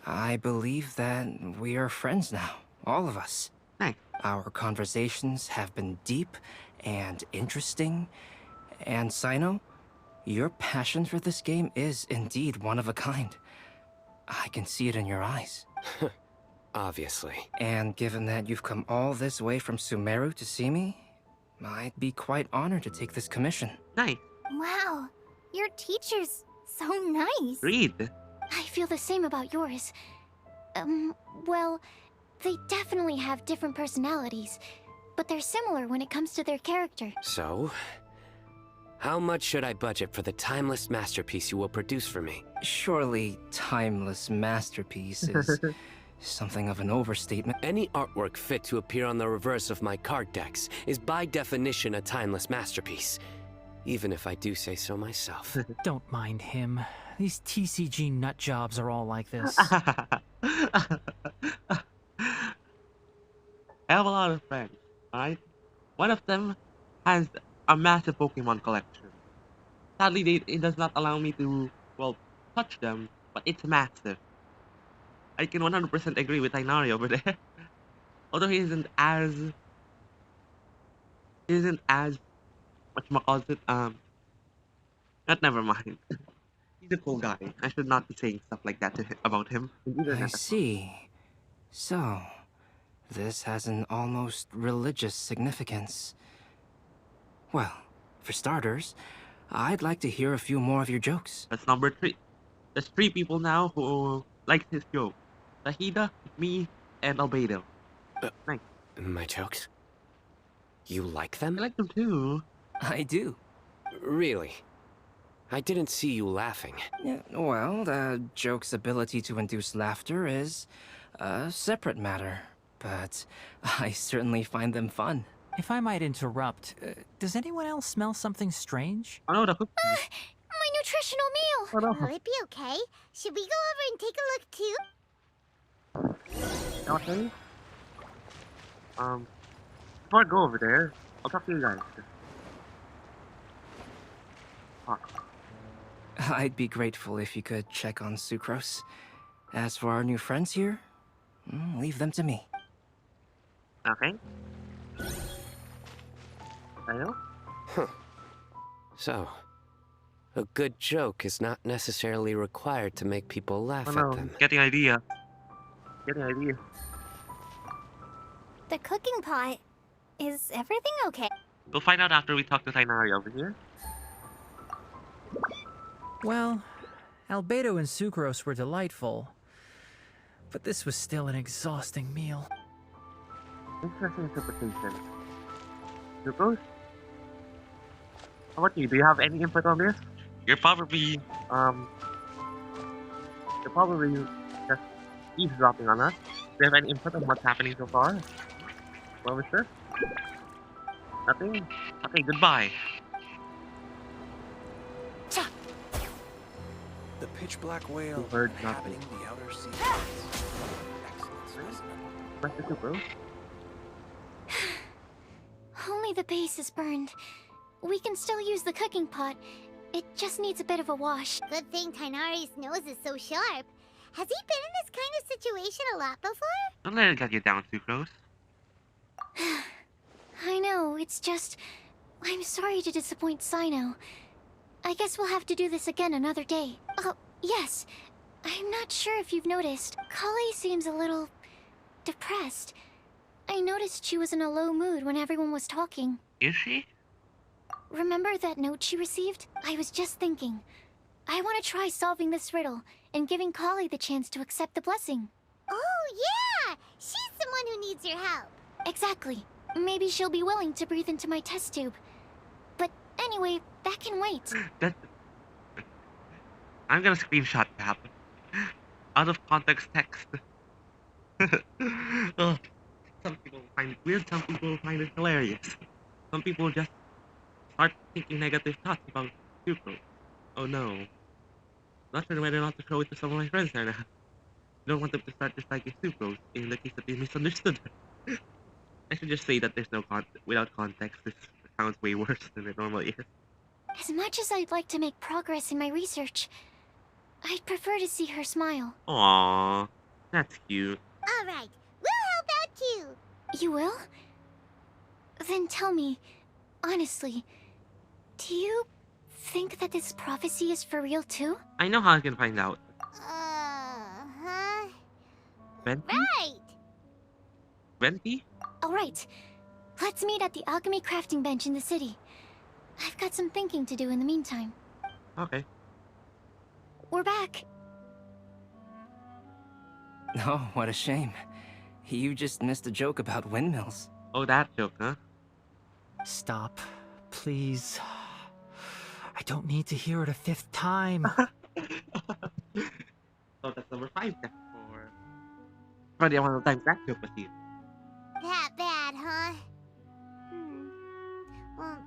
Speaker 9: I believe that we are friends now, all of us.
Speaker 4: Nice.
Speaker 9: Our conversations have been deep and interesting, and Sino, your passion for this game is indeed one of a kind. I can see it in your eyes.
Speaker 7: Obviously.
Speaker 9: And given that you've come all this way from Sumeru to see me, I'd be quite honored to take this commission.
Speaker 4: Nice.
Speaker 3: Wow, your teacher's so nice.
Speaker 4: Read.
Speaker 6: I feel the same about yours. Well, they definitely have different personalities, but they're similar when it comes to their character.
Speaker 7: So, how much should I budget for the timeless masterpiece you will produce for me?
Speaker 9: Surely, timeless masterpiece is something of an overstatement.
Speaker 7: Any artwork fit to appear on the reverse of my card decks is by definition a timeless masterpiece. Even if I do say so myself.
Speaker 8: Don't mind him. These TCG nut jobs are all like this.
Speaker 4: I have a lot of friends, right? One of them has a massive Pokemon collection. Sadly, it does not allow me to, well, touch them, but it's massive. I can 100% agree with Ainari over there. Although he isn't as whatchamacallit, but never mind. He's a cool guy. I should not be saying stuff like that to about him.
Speaker 9: I see. So, this has an almost religious significance. Well, for starters, I'd like to hear a few more of your jokes.
Speaker 4: That's number 3. There's 3 people now who like his joke. Tahida, me, and Albedo. Nice.
Speaker 7: My jokes? You like
Speaker 4: I
Speaker 7: them?
Speaker 4: like them too.
Speaker 9: I do.
Speaker 7: Really? I didn't see you laughing.
Speaker 9: Yeah, well, the joke's ability to induce laughter is a separate matter, but I certainly find them fun.
Speaker 8: If I might interrupt, does anyone else smell something strange?
Speaker 4: I know the cookie.
Speaker 6: My nutritional meal!
Speaker 4: Oh, no.
Speaker 3: Will it be okay? Should we go over and take a look too?
Speaker 2: Okay. Before I go over there, I'll talk to you guys.
Speaker 9: I'd be grateful if you could check on Sucrose. As for our new friends here, leave them to me.
Speaker 2: Okay. I know.
Speaker 7: So, a good joke is not necessarily required to make people laugh
Speaker 2: Oh
Speaker 7: at
Speaker 2: no,
Speaker 7: them.
Speaker 4: Getting idea.
Speaker 2: Getting an idea.
Speaker 3: The cooking pot. Is everything okay?
Speaker 4: We'll find out after we talk to Tainari over here.
Speaker 8: Well, Albedo and Sucrose were delightful, but this was still an exhausting meal.
Speaker 2: Interesting interpretation. Sucrose? How about you? Do you have any input on this?
Speaker 4: You're probably
Speaker 2: You're probably just eavesdropping on us. Do you have any input on what's happening so far? Well, mister? Nothing?
Speaker 4: okay. Goodbye.
Speaker 10: The pitch black whale
Speaker 2: You heard
Speaker 10: inhabiting
Speaker 2: nothing.
Speaker 10: the outer sea. Excellent specimen.
Speaker 2: Master Sucrose?
Speaker 6: Only the base is burned. We can still use the cooking pot. It just needs a bit of a wash.
Speaker 3: Good thing Tainari's nose is so sharp. Has he been in this kind of situation a lot before?
Speaker 4: Don't let it get you down too close.
Speaker 6: I know, it's just... I'm sorry to disappoint Sino. I guess we'll have to do this again another day. Oh, yes. I'm not sure if you've noticed. Kali seems a little... depressed. I noticed she was in a low mood when everyone was talking.
Speaker 4: Is she?
Speaker 6: Remember that note she received? I was just thinking. I want to try solving this riddle and giving Kali the chance to accept the blessing.
Speaker 3: Oh, yeah! She's the one who needs your help.
Speaker 6: Exactly. Maybe she'll be willing to breathe into my test tube. But anyway, that can wait.
Speaker 4: That. I'm gonna screenshot that. Out of context text. Oh, some people find it weird, some people find it hilarious. Some people just start thinking negative thoughts about people. Oh no. Not sure whether or not to show it to some of my friends right now. I don't want them to start disliking Sucrose in the case that they misunderstood her. I should just say that there's no without context. This sounds way worse than it normally is.
Speaker 6: As much as I'd like to make progress in my research, I'd prefer to see her smile.
Speaker 4: Aww, that's cute.
Speaker 3: All right, we'll help out too.
Speaker 6: You will? Then tell me, honestly, do you think that this prophecy is for real too?
Speaker 4: I know how I can find out. Venti?
Speaker 3: Right!
Speaker 4: Venti?
Speaker 6: All right. Let's meet at the alchemy crafting bench in the city. I've got some thinking to do in the meantime.
Speaker 4: Okay.
Speaker 6: We're back.
Speaker 9: Oh, what a shame. You just missed a joke about windmills.
Speaker 4: Oh, that joke, huh?
Speaker 8: Stop, please. I don't need to hear it a fifth time.
Speaker 4: So that's number 5 then for... For the amount of times that joke was used.
Speaker 3: That bad, huh? Well,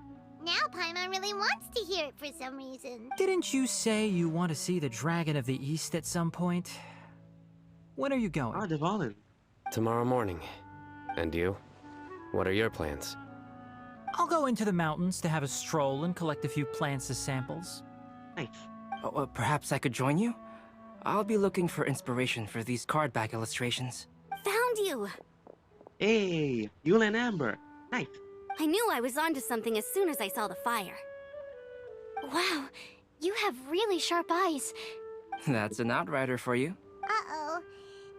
Speaker 3: now Paimon really wants to hear it for some reason.
Speaker 8: Didn't you say you want to see the Dragon of the East at some point? When are you going?
Speaker 4: Oh, Devon.
Speaker 7: Tomorrow morning. And you? What are your plans?
Speaker 8: I'll go into the mountains to have a stroll and collect a few plants as samples.
Speaker 4: Nice.
Speaker 9: Oh, perhaps I could join you? I'll be looking for inspiration for these card back illustrations.
Speaker 1: Found you!
Speaker 4: Hey, Yule and Amber. Nice.
Speaker 1: I knew I was onto something as soon as I saw the fire.
Speaker 6: Wow, you have really sharp eyes.
Speaker 9: That's an outrider for you.
Speaker 3: Uh-oh.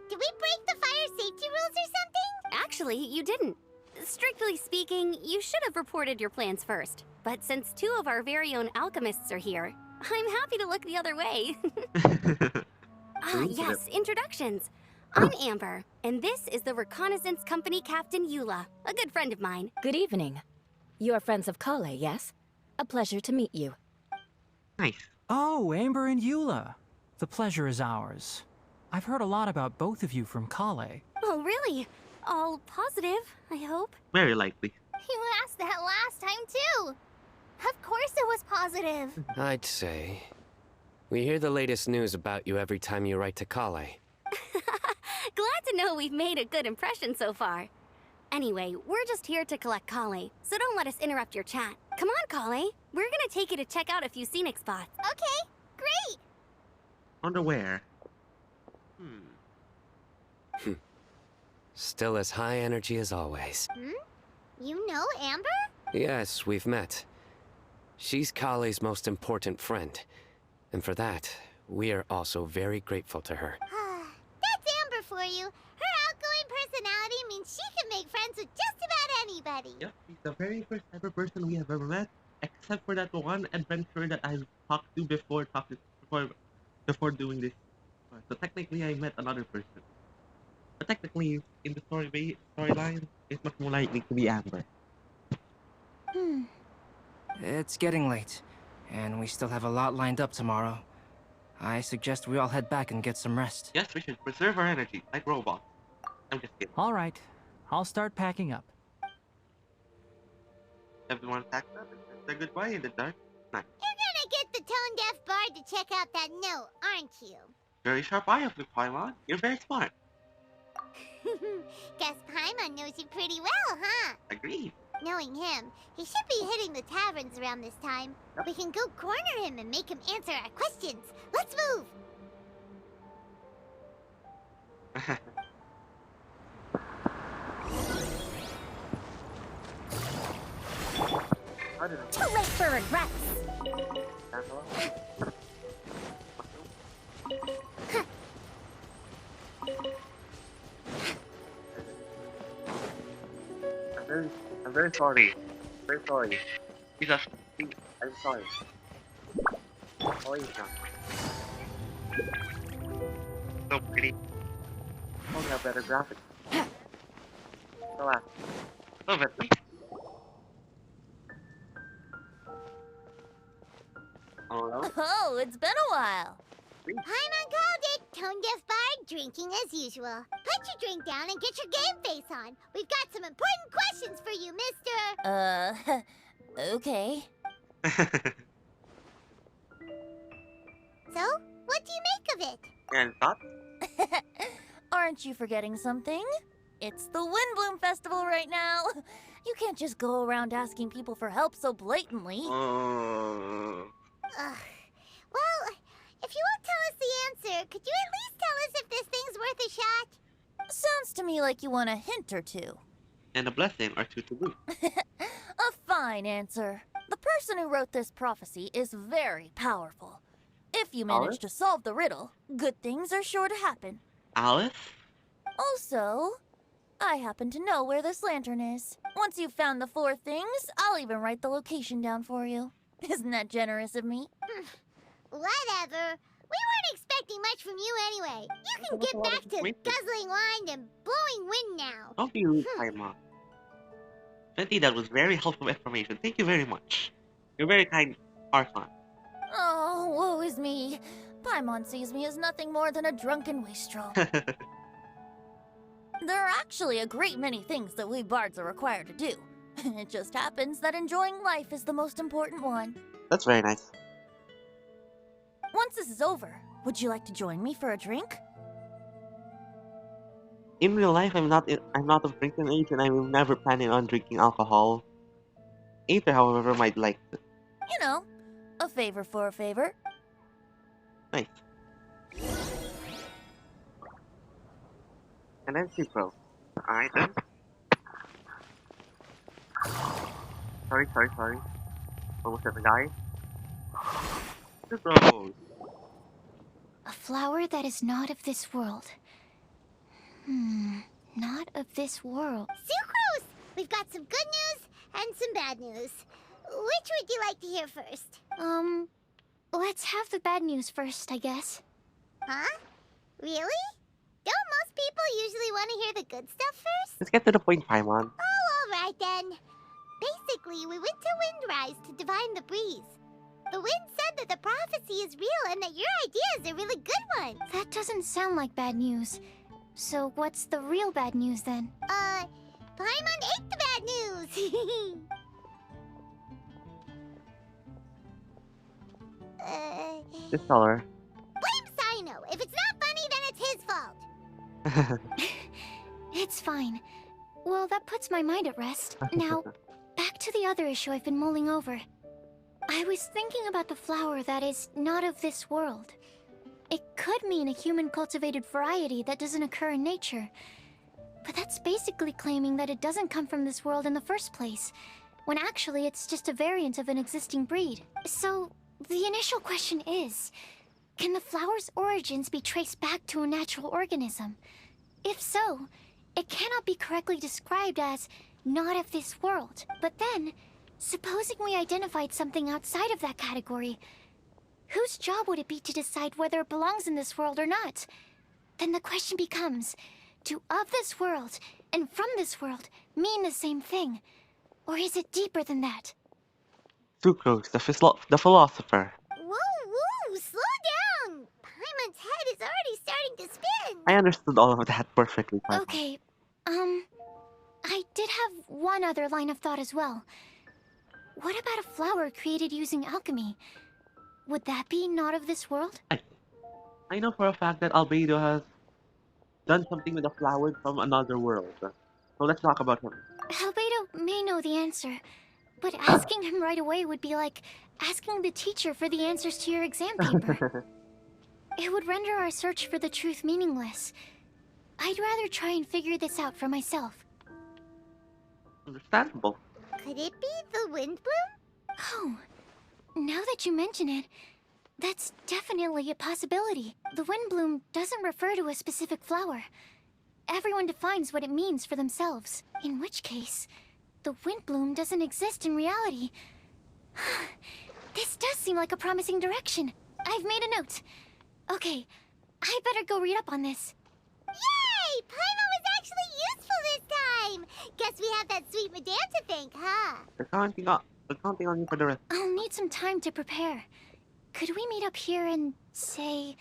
Speaker 3: Did we break the fire safety rules or something?
Speaker 1: Actually, you didn't. Strictly speaking, you should have reported your plans first. But since 2 of our very own alchemists are here, I'm happy to look the other way. Yes, introductions. I'm Amber, and this is the Reconnaissance Company Captain Eula, a good friend of mine.
Speaker 11: Good evening. You are friends of Kale, yes? A pleasure to meet you.
Speaker 4: Nice.
Speaker 8: Oh, Amber and Eula. The pleasure is ours. I've heard a lot about both of you from Kale.
Speaker 1: Oh, really? All positive, I hope.
Speaker 4: Very likely.
Speaker 3: You asked that last time, too. Of course it was positive.
Speaker 7: I'd say. We hear the latest news about you every time you write to Kale.
Speaker 1: Glad to know we've made a good impression so far. Anyway, we're just here to collect Kale, so don't let us interrupt your chat. Come on, Kale. We're gonna take you to check out a few scenic spots.
Speaker 3: Okay, great.
Speaker 4: Underwear.
Speaker 7: Still as high energy as always.
Speaker 3: You know Amber?
Speaker 7: Yes, we've met. She's Kale's most important friend. And for that, we are also very grateful to her.
Speaker 3: That's Amber for you. Her outgoing personality means she can make friends with just about anybody.
Speaker 4: Yep, she's the very first ever person we have ever met, except for that one adventurer that I've talked to before doing this. So technically, I met another person. But technically, in the storyline, it's much more likely to be Amber.
Speaker 9: It's getting late, and we still have a lot lined up tomorrow. I suggest we all head back and get some rest.
Speaker 4: Yes, we should preserve our energy, like robots. I'm just kidding.
Speaker 8: All right. I'll start packing up.
Speaker 4: Everyone packed up and said goodbye in the dark night.
Speaker 3: You're gonna get the tone-deaf bard to check out that note, aren't you?
Speaker 4: Very sharp eye of you, Paimon. You're very smart.
Speaker 3: Guess Paimon knows you pretty well, huh?
Speaker 4: Agreed.
Speaker 3: Knowing him, he should be hitting the taverns around this time. We can go corner him and make him answer our questions. Let's move!
Speaker 1: Too late for regrets!
Speaker 2: I'm very sorry. Very sorry.
Speaker 4: Jesus.
Speaker 2: I'm sorry. Oh, you can.
Speaker 4: So pretty.
Speaker 2: Oh, you have better graphics. Relax.
Speaker 4: Love it.
Speaker 2: Oh, no?
Speaker 3: Oh, it's been a while. Paimon called it. Tone-deaf bard drinking as usual. Put your drink down and get your game face on. We've got some important questions for you, mister.
Speaker 12: Okay.
Speaker 3: So, what do you make of it?
Speaker 4: And thoughts?
Speaker 12: Aren't you forgetting something? It's the Windblume Festival right now. You can't just go around asking people for help so blatantly.
Speaker 3: Well, if you won't tell us the answer, could you at least tell us if this thing's worth a shot?
Speaker 12: Sounds to me like you want a hint or two.
Speaker 4: And a blessing or two to boot.
Speaker 12: A fine answer. The person who wrote this prophecy is very powerful. If you manage to solve the riddle, good things are sure to happen.
Speaker 4: Alice?
Speaker 12: Also, I happen to know where this lantern is. Once you've found the 4 things, I'll even write the location down for you. Isn't that generous of me?
Speaker 3: Whatever. We weren't expecting much from you anyway. You can get back to guzzling wine and blowing wind now.
Speaker 4: Don't be rude, Paimon. Sweetie, that was very helpful information. Thank you very much. You're very kind, Archon.
Speaker 12: Oh, woe is me. Paimon sees me as nothing more than a drunken wastrel. There are actually a great many things that we bards are required to do. It just happens that enjoying life is the most important one.
Speaker 4: That's very nice.
Speaker 12: Once this is over, would you like to join me for a drink?
Speaker 4: In real life, I'm not of drinking age, and I'm never planning on drinking alcohol. Aether, however, might like it.
Speaker 12: You know, a favor for a favor.
Speaker 4: Nice. And then Sucrose. Alright then. Sorry. Almost ever die. Sucrose.
Speaker 6: A flower that is not of this world. Not of this world.
Speaker 3: Sucrose! We've got some good news and some bad news. Which would you like to hear first?
Speaker 6: Let's have the bad news first, I guess.
Speaker 3: Huh? Really? Don't most people usually want to hear the good stuff first?
Speaker 4: Let's get to the point, Paimon.
Speaker 3: Oh, alright then. Basically, we went to Windrise to divine the breeze. The wind said that the prophecy is real and that your idea is a really good one.
Speaker 6: That doesn't sound like bad news. So what's the real bad news then?
Speaker 3: Paimon ate the bad news!
Speaker 4: Just tell her.
Speaker 3: Blame Sino. If it's not funny, then it's his fault.
Speaker 6: It's fine. Well, that puts my mind at rest. Now, back to the other issue I've been mulling over. I was thinking about the flower that is not of this world. It could mean a human-cultivated variety that doesn't occur in nature. But that's basically claiming that it doesn't come from this world in the first place, when actually it's just a variant of an existing breed. So, the initial question is, can the flower's origins be traced back to a natural organism? If so, it cannot be correctly described as not of this world. But then, supposing we identified something outside of that category, whose job would it be to decide whether it belongs in this world or not? Then the question becomes, do of this world and from this world mean the same thing? Or is it deeper than that?
Speaker 4: Sucrose, the philosopher.
Speaker 3: Whoa, slow down! Paimon's head is already starting to spin.
Speaker 4: I understood all of that perfectly, Paimon.
Speaker 6: Okay, I did have one other line of thought as well. What about a flower created using alchemy? Would that be not of this world?
Speaker 4: I know for a fact that Albedo has done something with a flower from another world. So let's talk about him.
Speaker 6: Albedo may know the answer, but asking him right away would be like asking the teacher for the answers to your exam paper. It would render our search for the truth meaningless. I'd rather try and figure this out for myself.
Speaker 4: Understandable.
Speaker 3: Could it be the Windblume?
Speaker 6: Oh, now that you mention it, that's definitely a possibility. The Windblume doesn't refer to a specific flower. Everyone defines what it means for themselves. In which case, the Windblume doesn't exist in reality. This does seem like a promising direction. I've made a note. Okay, I better go read up on this.
Speaker 3: Yay! Paimon was actually useful this time! Guess we have that sweet madame to thank, huh?
Speaker 4: We're counting on you for the rest.
Speaker 6: I'll need some time to prepare. Could we meet up here in, say,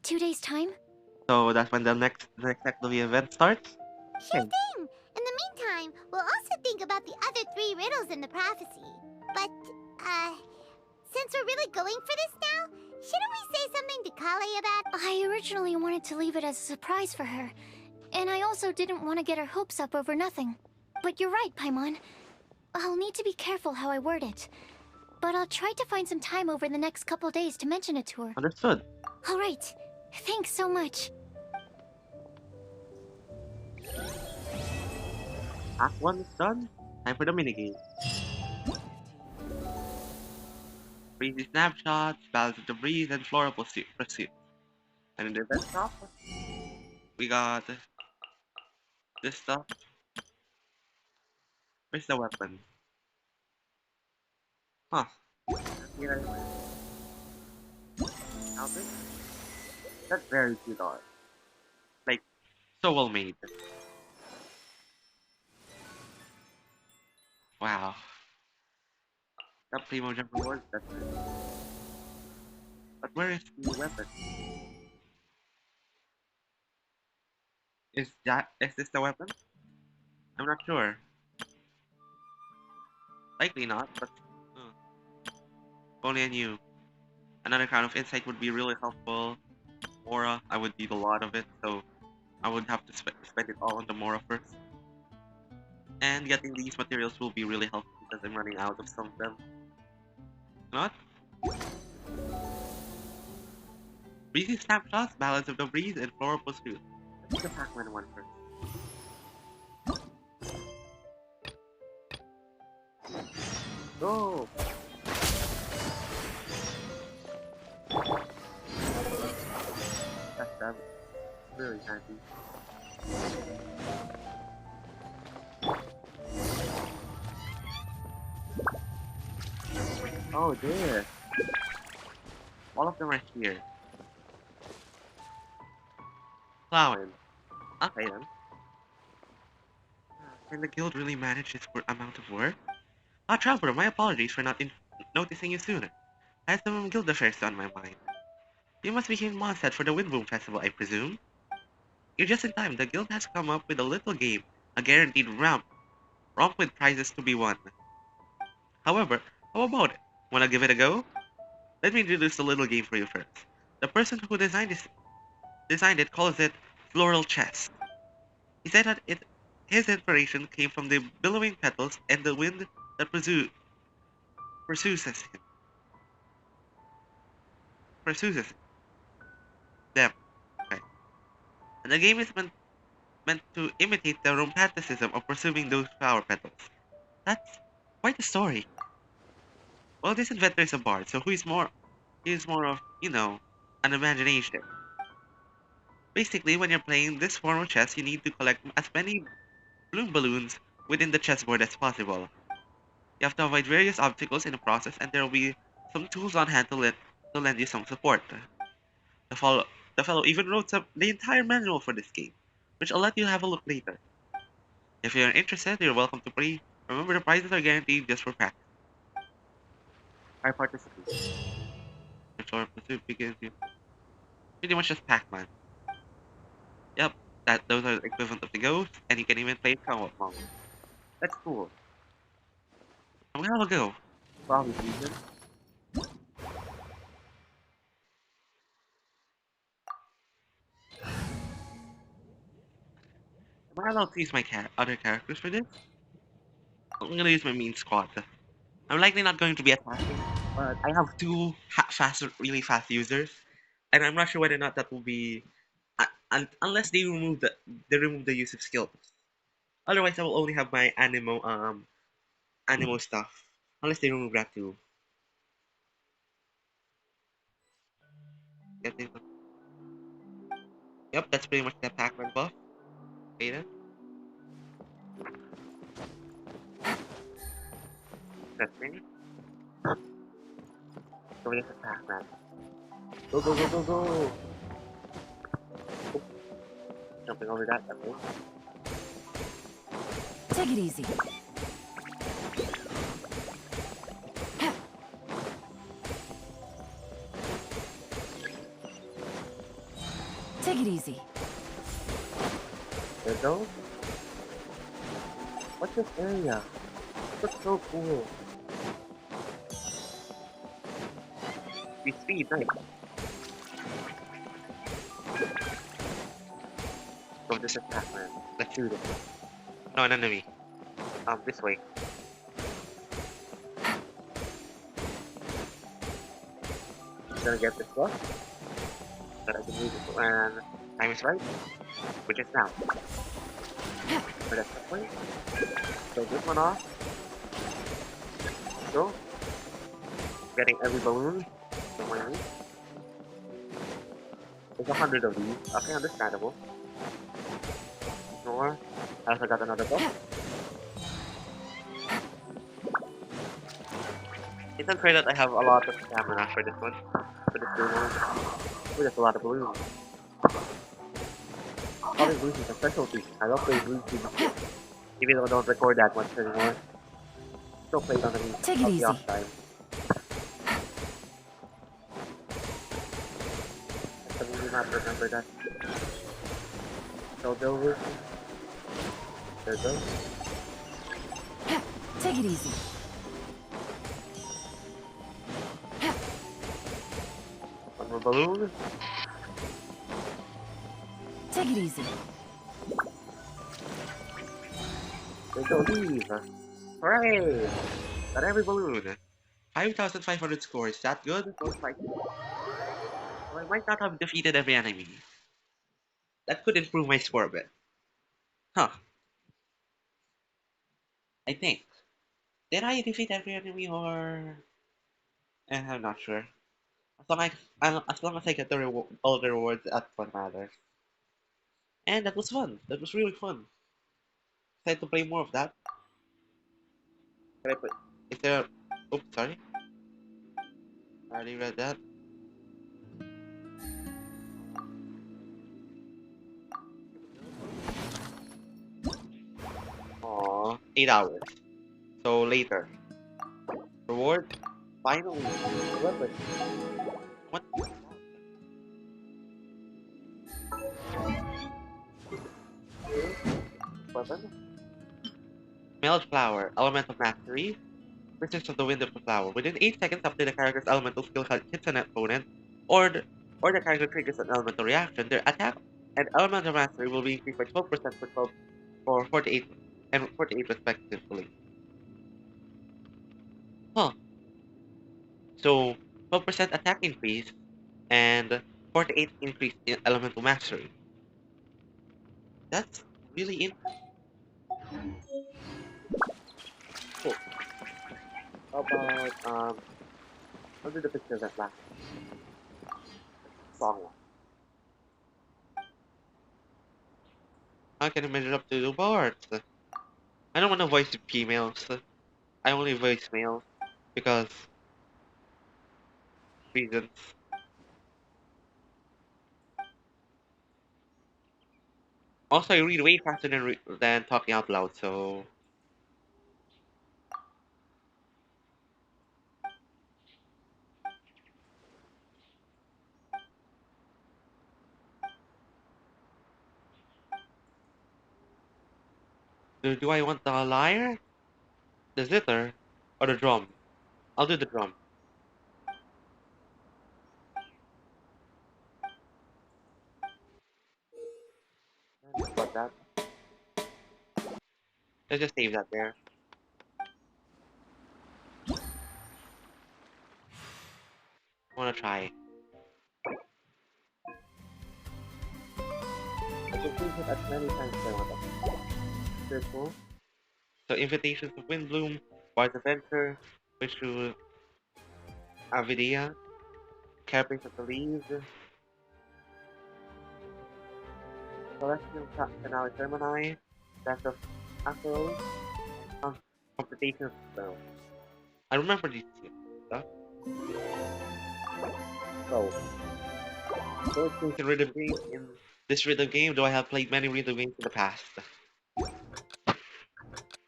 Speaker 6: 2 days' time?
Speaker 4: So that's when the next act of the event starts?
Speaker 3: Sure thing! In the meantime, we'll also think about the other 3 riddles in the prophecy. But, since we're really going for this now, shouldn't we say something to Kale about?
Speaker 6: I originally wanted to leave it as a surprise for her. And I also didn't want to get her hopes up over nothing. But you're right, Paimon. I'll need to be careful how I word it. But I'll try to find some time over the next couple days to mention it to her.
Speaker 4: Understood.
Speaker 6: Alright. Thanks so much.
Speaker 4: Act 1 is done. Time for the minigame. Breezy snapshots, balance of the breeze, and floral pursuit. And in the event shop, we got This stuff. Where's the weapon? Huh.
Speaker 2: Here I outfit. That's very cute art.
Speaker 4: Like, so well made. Wow. That Primo jump rewards, that's nice. But where is the weapon? Is this the weapon? I'm not sure. Likely not, but uh, if only I knew. Another kind of insight would be really helpful. Mora, I would need a lot of it, so I would have to spend it all on the Mora first. And getting these materials will be really helpful because I'm running out of some of them. Not? Breezy snapshots, balance of the breeze, and floral pursuit. Let's do the Pac-Man one first.
Speaker 2: Go! That's them. Really handy. Oh, there.
Speaker 4: All of them are here. Plowing. Okay then. Can the guild really manage this amount of work? Ah, Traveler, my apologies for not noticing you sooner. I had some guild affairs on my mind. You must be here in Mondstadt for the Windblume Festival, I presume? You're just in time. The guild has come up with a little game, a guaranteed romp with prizes to be won. However, how about it? Wanna give it a go? Let me introduce the little game for you first. The person who designed it calls it Floral Chess. He said that his inspiration came from the billowing petals and the wind that pursues him. Pursues them. Okay. And the game is meant to imitate the romanticism of pursuing those flower petals. That's quite a story. Well, this inventor is a bard, so he's more of, an imagination. Basically, when you're playing this form of chess, you need to collect as many bloom balloons within the chessboard as possible. You have to avoid various obstacles in the process, and there will be some tools on hand to lend you some support. The fellow, the fellow even wrote the entire manual for this game, which I'll let you have a look later. If you're interested, you're welcome to play. Remember, the prizes are guaranteed just for practice.
Speaker 2: I participate.
Speaker 4: Control pursuit begins you. Pretty much just Pac-Man. Yep, those are the equivalent of the ghost, and you can even play co-op mode. That's cool. I'm gonna have a go.
Speaker 2: Probably season.
Speaker 4: Am I allowed to use my other characters for this? I'm gonna use my main squad. I'm likely not going to be attacking, but I have two really fast users, and I'm not sure whether or not that will be, unless they remove the use of skills. Otherwise, I will only have my animo stuff, unless they remove that too. Getting Yep, that's pretty much the Pac-Man buff. Data. That's me. So we have the Pac-Man.
Speaker 2: Go, go, go, go, go!
Speaker 4: Jumping over that, okay.
Speaker 11: Take it easy. Take it easy.
Speaker 2: There it goes. What's this area? Looks so cool.
Speaker 4: We speed, nice. So this is Pac-Man. Let's shoot it. No, an enemy. This way.
Speaker 2: I'm gonna get this one. But I can use it when
Speaker 4: Time is right, which is now.
Speaker 2: but that's the point. So this one off. Go.
Speaker 4: Getting every balloon.
Speaker 2: Don't worry. There's 100 of these. Okay, understandable. more. I also got another book. It's unfair that I have a lot of stamina for this one. For this blue one. Oh, there's a lot of balloons. Calling blues is a specialty. I love playing blues games, even though I don't record that much anymore. Still play it on
Speaker 11: Take it
Speaker 2: the
Speaker 11: easy.
Speaker 2: off time. I really not remember that. So Dover. There it goes.
Speaker 11: Take it easy.
Speaker 2: One more balloon.
Speaker 11: Take it easy.
Speaker 2: There you go, leave. Hooray! Got every balloon.
Speaker 4: 5,500 score, is that good?
Speaker 2: Most likely.
Speaker 4: Well, I might not have defeated every enemy. That could improve my score a bit. Huh, I think. Did I defeat every enemy or... I'm not sure. As long as I get all the rewards, that's what matters. And that was fun. That was really fun. Excited to play more of that. Can I put... Is there... Oops, sorry. I already read that. Aww. 8 hours. So later. Reward?
Speaker 2: Finally. Weapon.
Speaker 4: What?
Speaker 2: Weapon.
Speaker 4: Meld Flower. Elemental Mastery. Resist of the Wind of the Flower. Within 8 seconds after the character's elemental skill hits an opponent, or the character triggers an elemental reaction, their attack and elemental mastery will be increased by 12% for 12 for 48 and 48 respectively. Huh. So 12% attack increase and 48 increase in elemental mastery. That's really interesting.
Speaker 2: Cool. How about I'll do the picture of that last song one.
Speaker 4: How can I measure up to the bards? I don't want to voice females. I only voice males because reasons. Also, I read way faster than talking out loud, so do I want the lyre, the zither, or the drum? I'll do the drum.
Speaker 2: Got that.
Speaker 4: Let's just save that there. I wanna try.
Speaker 2: I can use it as many times as I want. Very cool.
Speaker 4: So invitations of Windblume, Bard's Adventure, Wish to Avidia, Carapace of the Leaves, Celestial Finale Termini, Death of Athero, and Competition of Spell. I remember these stuff.
Speaker 2: So, those things
Speaker 4: In rhythm game, in this rhythm game, though I have played many rhythm games in the past.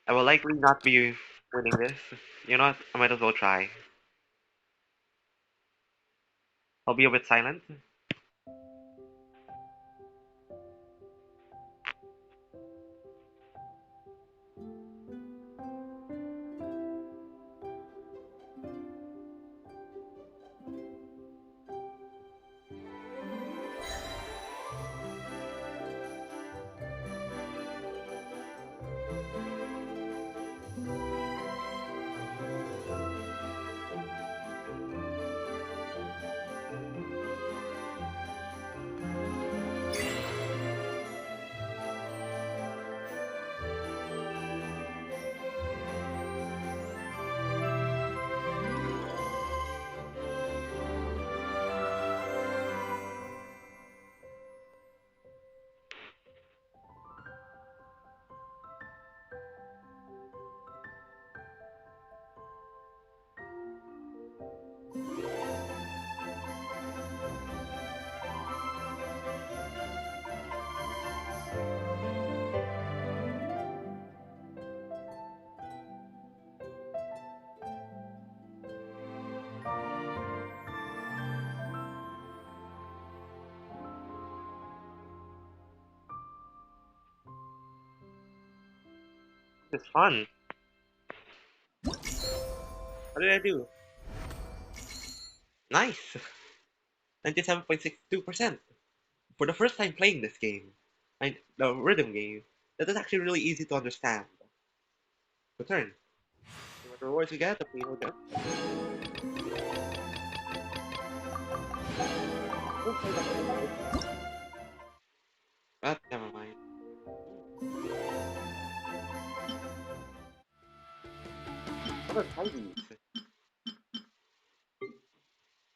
Speaker 4: I will likely not be winning this. You know what? I might as well try. I'll be a bit silent. is fun. What did I do? Nice! 97.62%. For the first time playing this game, the rhythm game, that is actually really easy to understand. Return. See what rewards we get if we hold jump. But never mind. What are tidies?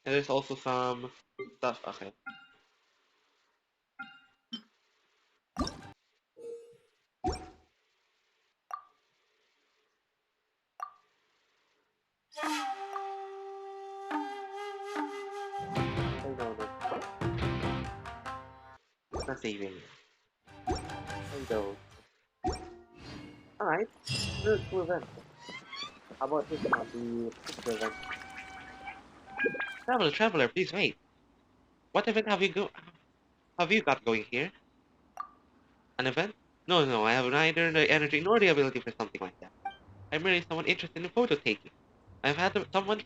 Speaker 4: And there's also some stuff. Okay. I know that. It's not saving. I know. Alright. There's two events. How about this one? The picture event. Traveler, please wait. What event have you got going here? An event? No, I have neither the energy nor the ability for something like that. I'm merely someone interested in photo taking. I've had someone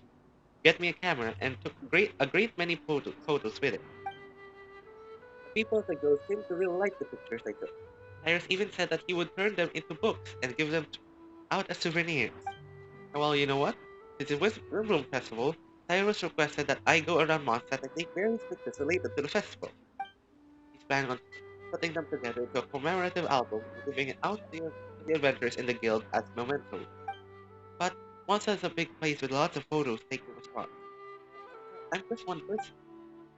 Speaker 4: get me a camera and took a great many photos with it. The people at the girls seem to really like the pictures I took. Cyrus even said that he would turn them into books and give them out as souvenirs. Well, you know what? Since it was Windblume Festival, Cyrus requested that I go around Mondstadt and take various pictures related to the festival. He's planning on putting them together into a commemorative album and giving it out to the adventurers in the guild as memento. But Mondstadt is a big place with lots of photos taken with spot. I'm just one person.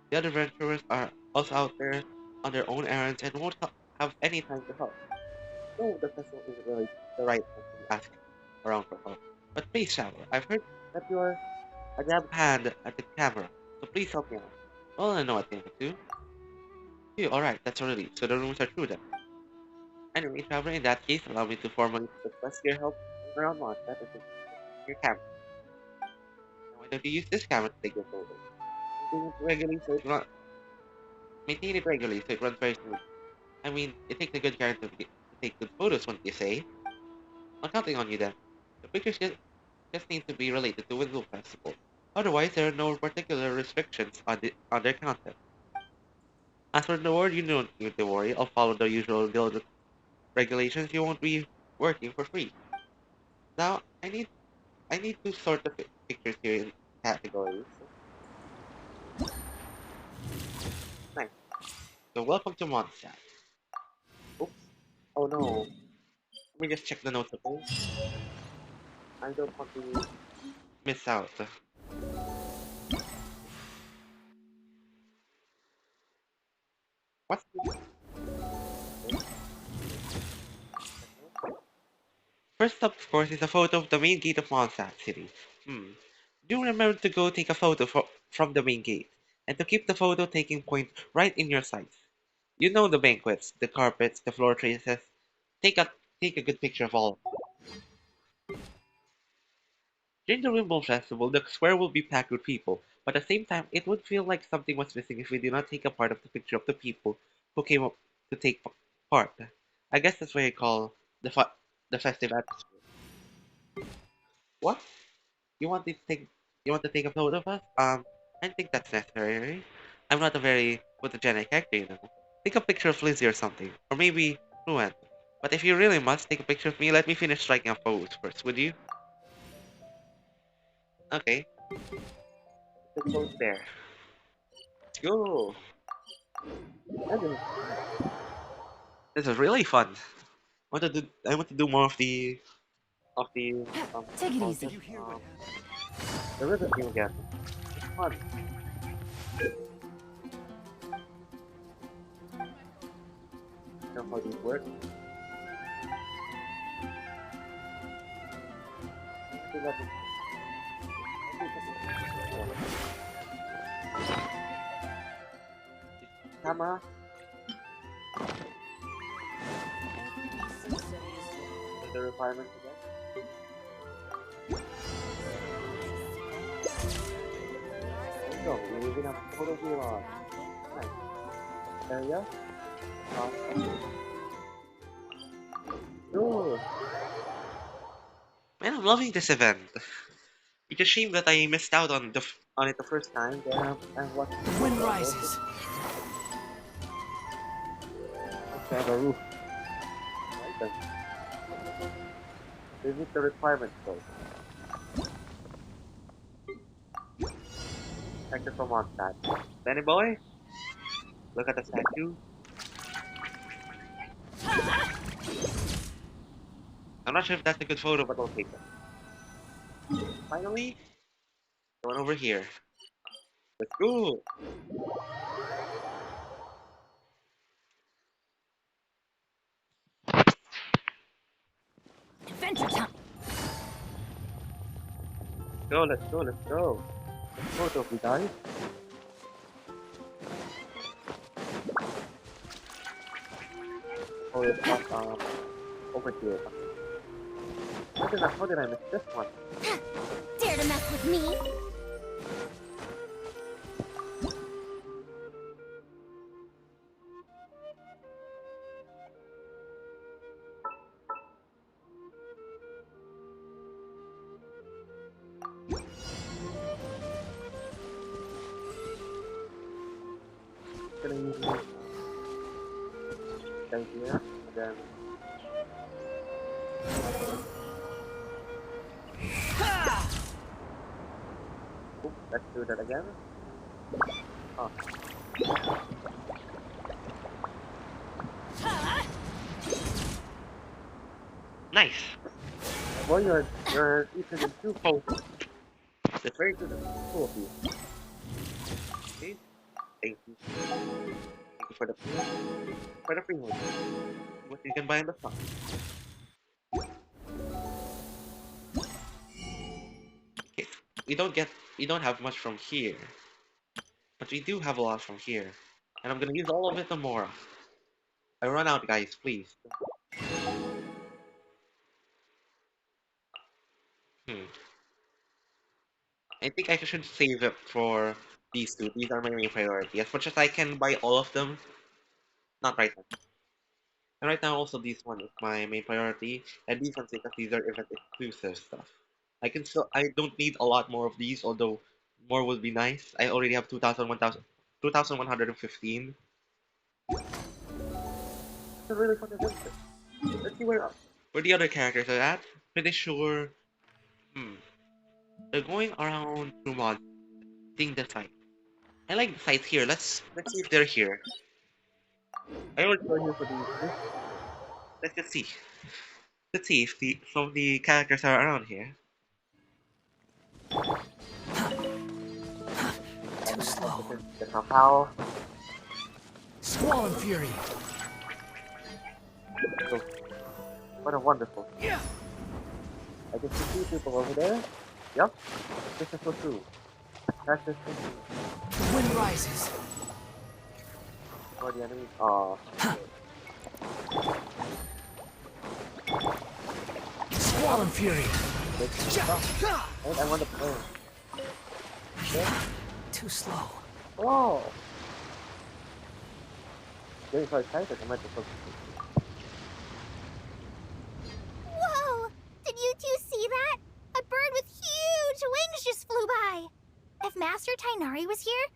Speaker 4: The other adventurers are also out there on their own errands and won't have any time to help. No, the festival isn't really the right time to be asking around for help. But please, Traveler, I've heard that you're a dab hand at the camera, so please help me out. Well, I know what thing to do. Phew, alright, that's a relief, so the rooms are true then. Anyway, Traveler, in that case, allow me to formally request your help around Mondstadt and take your camera. Now, why don't you use this camera to take your photos? Maintain it regularly so it runs. Maintain it regularly so it runs very smooth. I mean, it takes a good care to take good photos, wouldn't you say? I'm counting on you then. The pictures just need to be related to Windblume Festival. Otherwise, there are no particular restrictions on their content. As for the reward, you don't need to worry. I'll follow the usual guild regulations. You won't be working for free. Now, I need to sort the pictures here in categories. Nice. So welcome to Mondstadt. Oops. Oh no. Let me just check the notes, okay? I don't want to miss out. What's the... First up, of course, is a photo of the main gate of Mondstadt City. Do remember to go take a photo from the main gate, and to keep the photo taking point right in your sights. You know the banquets, the carpets, the floor traces. Take a take a good picture of all. During the Rainbow Festival, the square will be packed with people, but at the same time, it would feel like something was missing if we did not take a part of the picture of the people who came up to take part. I guess that's what you call the festive atmosphere. What? You want to take you want to take a photo of us? I don't think that's necessary. I'm not a very photogenic character, you know. Take a picture of Lizzie or something, or maybe Ruan. But if you really must take a picture of me, let me finish striking a pose first, would you? Okay, the pose there. Let's go. Okay. This is really fun. I want to do more of the
Speaker 11: Take it
Speaker 10: Did
Speaker 11: easy.
Speaker 10: you hear what happened?
Speaker 2: the rhythm game again. It's fun. You know how these work. Okay, let me- Camera. The requirements again. There you go. We're moving up photo here on. Nice. Area. Good.
Speaker 4: Man, I'm loving this event. It's a shame that I missed out on on it the first time.
Speaker 2: Yeah, and what?
Speaker 8: The wind rises.
Speaker 2: Okay, the roof. Right then. They meet the requirements though. Thank you so much, Dad.
Speaker 4: Danny boy, look at the statue. I'm not sure if that's a good photo, but I'll take it. Finally, going over here. Let's go.
Speaker 11: Adventure time!
Speaker 2: Let's go, let's go. Let's go, Toby, guys. Oh, it's not, over here. How did I miss this one?
Speaker 3: Dare to mess with me?
Speaker 2: Gonna use this right here, and then oops, let's do that again. Oh.
Speaker 4: Nice.
Speaker 2: Well, you're eating in two poses. That's very good. Cool of you. Okay. Thank you. Thank you for the free one. What you can buy in the shop. Okay. We don't have much from here. But we do have a lot from here. And I'm gonna use all of it tomorrow. I run out, guys, please. I think I should save it for these two. These are my main priority. As much as I can buy all of them, not right now. And right now, also, this one is my main priority. And these ones, because these are event exclusive stuff. I don't need a lot more of these, although more would be nice. I already have 2,115. It's a really fun adventure. Let's see where the other characters are at. Pretty sure. They're going around Trumod. Seeing the site. I like the sites here. Let's see if they're here. I already go here for these. Let's just see. Let's see if some of the characters are around here.
Speaker 8: Too slow.
Speaker 2: How?
Speaker 8: Squall and Fury.
Speaker 2: So, what a wonderful.
Speaker 8: Yeah.
Speaker 2: I can see people over there. Yep. This is so true. That's just true.
Speaker 8: The wind rises.
Speaker 2: Oh, the enemy.
Speaker 8: Squall and Fury.
Speaker 2: And I want to play. Yeah.
Speaker 8: Too slow.
Speaker 2: Oh! Getting so excited, I might as well.
Speaker 3: Whoa! Did you two see that? A bird with huge wings just flew by. If Master Tainari was here,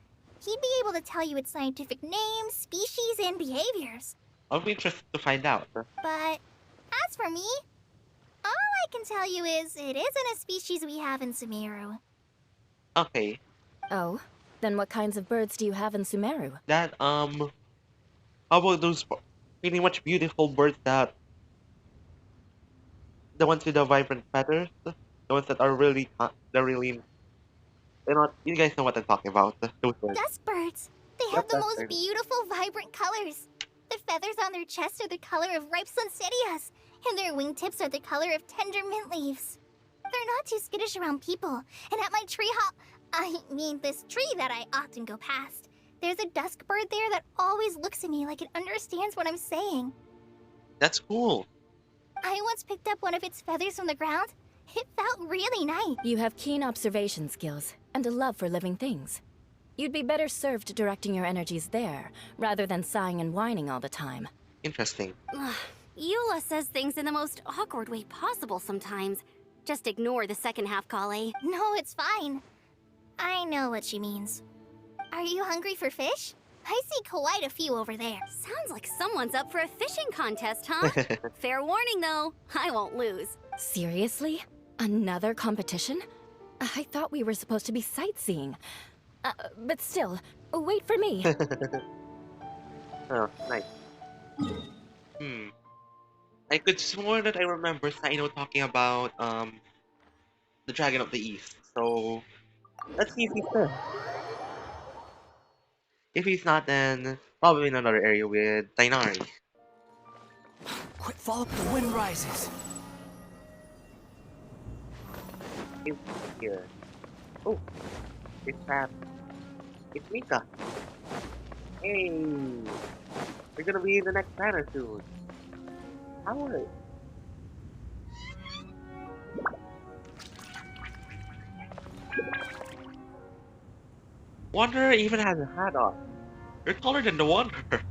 Speaker 3: he'd be able to tell you its scientific names, species, and behaviors.
Speaker 4: I'll be interested to find out.
Speaker 3: But as for me, all I can tell you is it isn't a species we have in Sumeru.
Speaker 4: Okay.
Speaker 11: Oh, then what kinds of birds do you have in Sumeru?
Speaker 4: How about those pretty much beautiful birds the ones with the vibrant feathers? The ones that are really, they're not, you guys know what I'm talking about. Those birds.
Speaker 3: Dusk birds. They have the most beautiful, vibrant colors. The feathers on their chests are the color of ripe sunsettias, and their wingtips are the color of tender mint leaves. They're not too skittish around people, and at my this tree that I often go past, there's a dusk bird there that always looks at me like it understands what I'm saying.
Speaker 4: That's cool.
Speaker 3: I once picked up one of its feathers from the ground. It felt really nice.
Speaker 11: You have keen observation skills and a love for living things. You'd be better served directing your energies there, rather than sighing and whining all the time.
Speaker 4: Interesting.
Speaker 1: Eula says things in the most awkward way possible sometimes. Just ignore the second half, Kale.
Speaker 3: No, it's fine. I know what she means. Are you hungry for fish? I see quite a few over there.
Speaker 1: Sounds like someone's up for a fishing contest, huh? Fair warning, though. I won't lose.
Speaker 11: Seriously? Another competition? I thought we were supposed to be sightseeing. But still, wait for me.
Speaker 2: Oh, nice.
Speaker 4: I could swear that I remember Saino talking about the Dragon of the East. So
Speaker 2: Let's see if he's there.
Speaker 4: if he's not, then probably in another area with Tainari.
Speaker 10: Quick, follow, the wind rises.
Speaker 2: He's here. Oh, it's Pat. It's Mika. Hey, we're gonna be in the next banner soon. Howard.
Speaker 4: Wanderer even has a
Speaker 2: Hat on.
Speaker 4: You're taller than the Wanderer.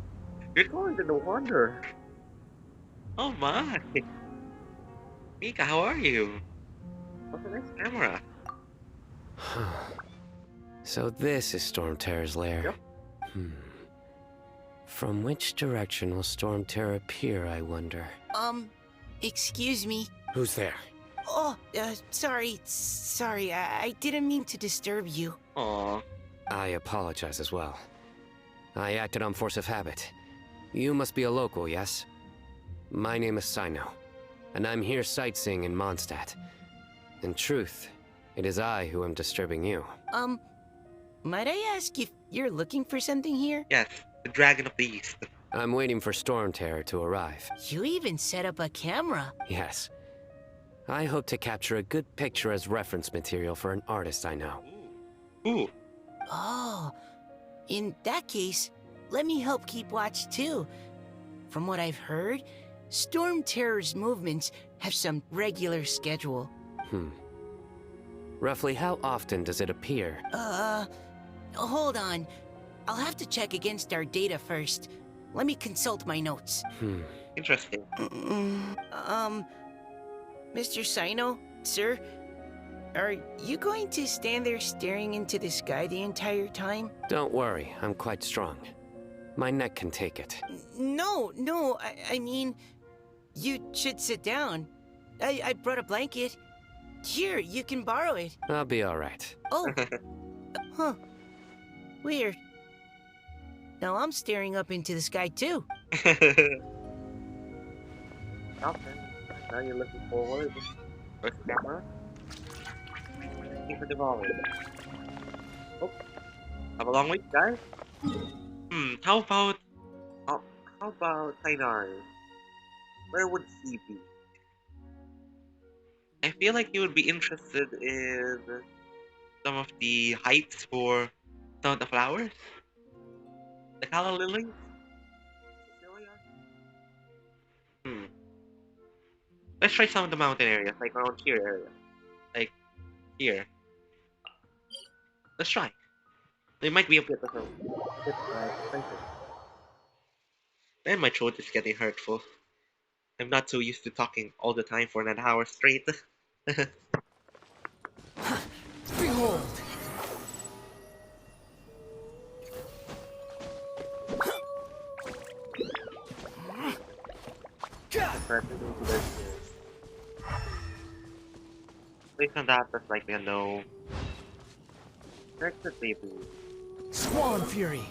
Speaker 2: You're taller than the Wanderer.
Speaker 4: Oh my. Mika, how are you? What's the next camera?
Speaker 7: So this is Storm Terror's lair.
Speaker 2: Yep.
Speaker 7: From which direction will Storm Terror appear, I wonder?
Speaker 10: Excuse me.
Speaker 7: Who's there?
Speaker 10: Oh, sorry, I didn't mean to disturb you.
Speaker 4: Aw.
Speaker 7: I apologize as well. I acted on force of habit. You must be a local, yes? My name is Saino, and I'm here sightseeing in Mondstadt. In truth, it is I who am disturbing you.
Speaker 10: Might I ask if you're looking for something here?
Speaker 4: Yes, the Dragon of the East.
Speaker 7: I'm waiting for Storm Terror to arrive.
Speaker 10: You even set up a camera.
Speaker 7: Yes. I hope to capture a good picture as reference material for an artist I know.
Speaker 4: Ooh.
Speaker 10: Oh, in that case, let me help keep watch too. From what I've heard, Storm Terror's movements have some regular schedule.
Speaker 7: Roughly how often does it appear?
Speaker 10: Hold on. I'll have to check against our data first. Let me consult my notes.
Speaker 4: Interesting.
Speaker 10: Mr. Saino, sir, are you going to stand there staring into the sky the entire time?
Speaker 7: Don't worry, I'm quite strong. My neck can take it.
Speaker 10: No, I mean, you should sit down. I brought a blanket. Here, you can borrow it.
Speaker 7: I'll be alright.
Speaker 10: Oh, huh. Weird. Now I'm staring up into the sky too.
Speaker 2: Okay. Now you're looking forward. Where's the camera? Keep it evolving. Oh.
Speaker 4: Have a long week, guys? How about
Speaker 2: Tainari? Where would he be?
Speaker 4: I feel like you would be interested in some of the heights for some of the flowers? The calla lilies? Let's try some of the mountain areas, like around here area. Like here. Let's try. They might be a bit of and my throat is getting hurtful. I'm not so used to talking all the time for an hour straight.
Speaker 10: Behold!
Speaker 2: Based on that, that's likely a no. Where could they be?
Speaker 10: Swan Fury!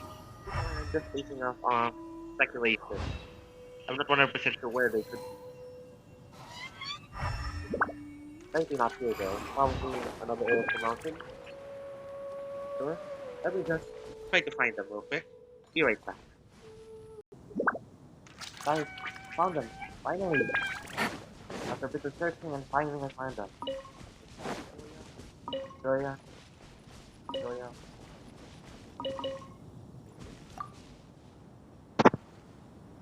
Speaker 2: I'm just basing off on speculation. I'm not 100% sure where they could be. Maybe not here though. Probably another area of the mountain. Sure. Let me just
Speaker 4: Try to find them real quick.
Speaker 2: be right back. Guys, found them. Finally! After a bit of searching and finally I find them. Julia.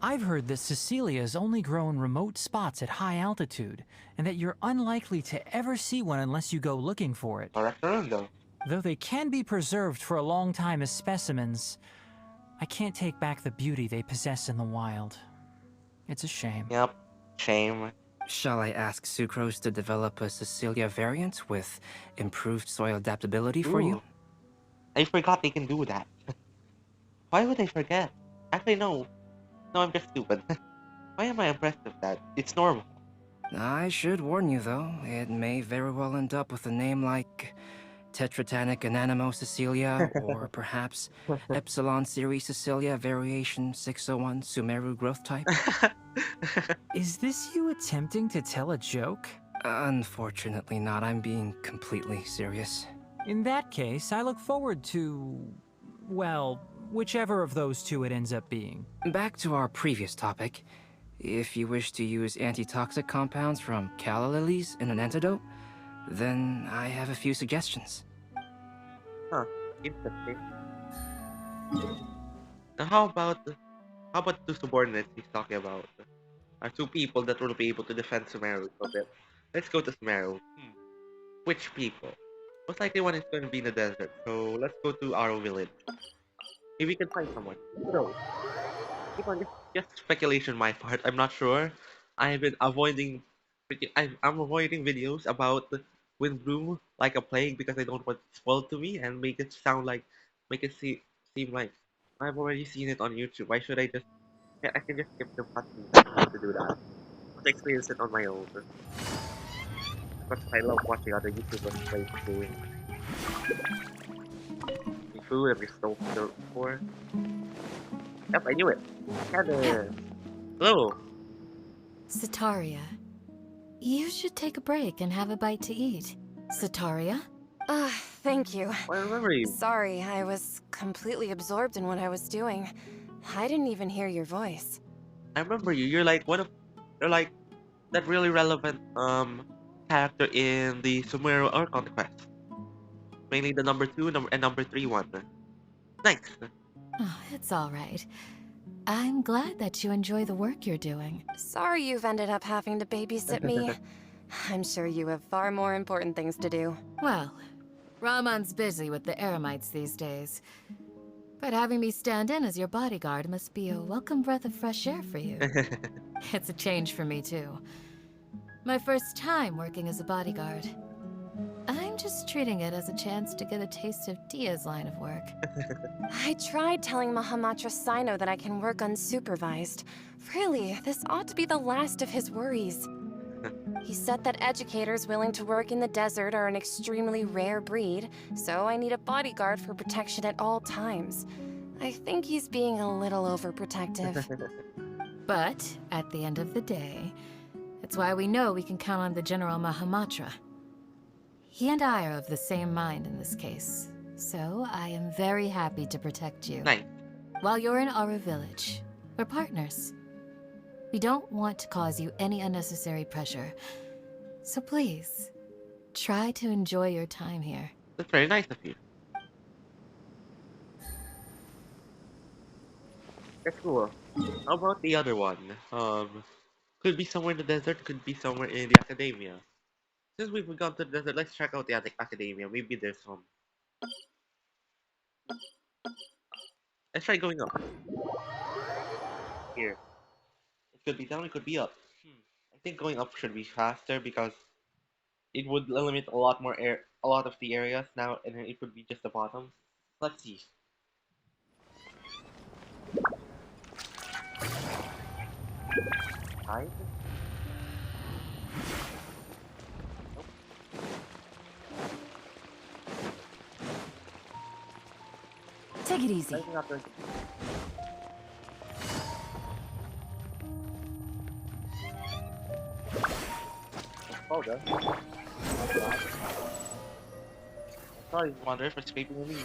Speaker 8: I've heard that Cecilia's only grow in remote spots at high altitude, and that you're unlikely to ever see one unless you go looking for it.
Speaker 4: Though.
Speaker 8: Though they can be preserved for a long time as specimens, I can't take back the beauty they possess in the wild. It's a shame.
Speaker 4: Yep. Shame.
Speaker 9: Shall I ask Sucrose to develop a Cecilia variant with improved soil adaptability for you?
Speaker 4: Ooh, I forgot they can do that. Why would I forget? Actually, no. No, I'm just stupid. Why am I impressed with that? It's normal.
Speaker 9: I should warn you, though, it may very well end up with a name like Tetratanic Ananimo Cecilia, or perhaps Epsilon Series Cecilia Variation 601 Sumeru Growth Type.
Speaker 8: Is this you attempting to tell a joke?
Speaker 9: Unfortunately not, I'm being completely serious.
Speaker 8: In that case, I look forward to, well, whichever of those two it ends up being.
Speaker 9: Back to our previous topic. If you wish to use antitoxic compounds from calla lilies in an antidote, then I have a few suggestions.
Speaker 2: Huh. Interesting.
Speaker 4: Now, how about two subordinates he's talking about? Are two people that will be able to defend Sumeru a bit. Let's go to Sumeru. Which people? Most likely one is going to be in the desert, so let's go to our village. If we can find someone.
Speaker 2: So,
Speaker 4: Keep on just speculation on my part. I'm not sure. I've been avoiding. I'm avoiding videos about the Windblume like a plague because I don't want it spoiled to me and make it seem like I've already seen it on YouTube. Why should I just? I can just skip the cutscenes. I don't need to do that. I'll experience it on my own. But I love watching other YouTubers play the game. The food I'm just so for. Yep, I knew it. Heather. Hello.
Speaker 13: Sataria, you should take a break and have a bite to eat. Sataria?
Speaker 14: Thank you.
Speaker 4: I remember you.
Speaker 14: Sorry, I was completely absorbed in what I was doing. I didn't even hear your voice.
Speaker 4: I remember you. You're like you're like that really relevant character in the Sumeru Art Conquest. Mainly the number 2 and number 3 one. Nice.
Speaker 13: Oh, it's all right. I'm glad that you enjoy the work you're doing.
Speaker 14: Sorry you've ended up having to babysit me. I'm sure you have far more important things to do.
Speaker 13: Well, Ramon's busy with the Eremites these days. But having me stand in as your bodyguard must be a welcome breath of fresh air for you. It's a change for me, too. My first time working as a bodyguard. I'm just treating it as a chance to get a taste of Dia's line of work.
Speaker 14: I tried telling Mahamatra Sino that I can work unsupervised. Really, this ought to be the last of his worries. He said that educators willing to work in the desert are an extremely rare breed, so I need a bodyguard for protection at all times. I think he's being a little overprotective.
Speaker 13: But, at the end of the day, it's why we know we can count on the General Mahamatra. He and I are of the same mind in this case, so I am very happy to protect you.
Speaker 4: Nice.
Speaker 13: While you're in our village, we're partners. We don't want to cause you any unnecessary pressure, so please, try to enjoy your time here.
Speaker 4: That's very nice of you. That's cool. How about the other one? Could be somewhere in the desert, could be somewhere in the academia. Since we've gone to the desert, let's check out the academia. Maybe there's some. Let's try going up. Here. It could be down, it could be up. I think going up should be faster because it would eliminate a lot of the areas now, and then it would be just the bottom. Let's see.
Speaker 2: Hi.
Speaker 13: Take it easy.
Speaker 2: Oh, good.
Speaker 4: Sorry, Wander, for escaping me.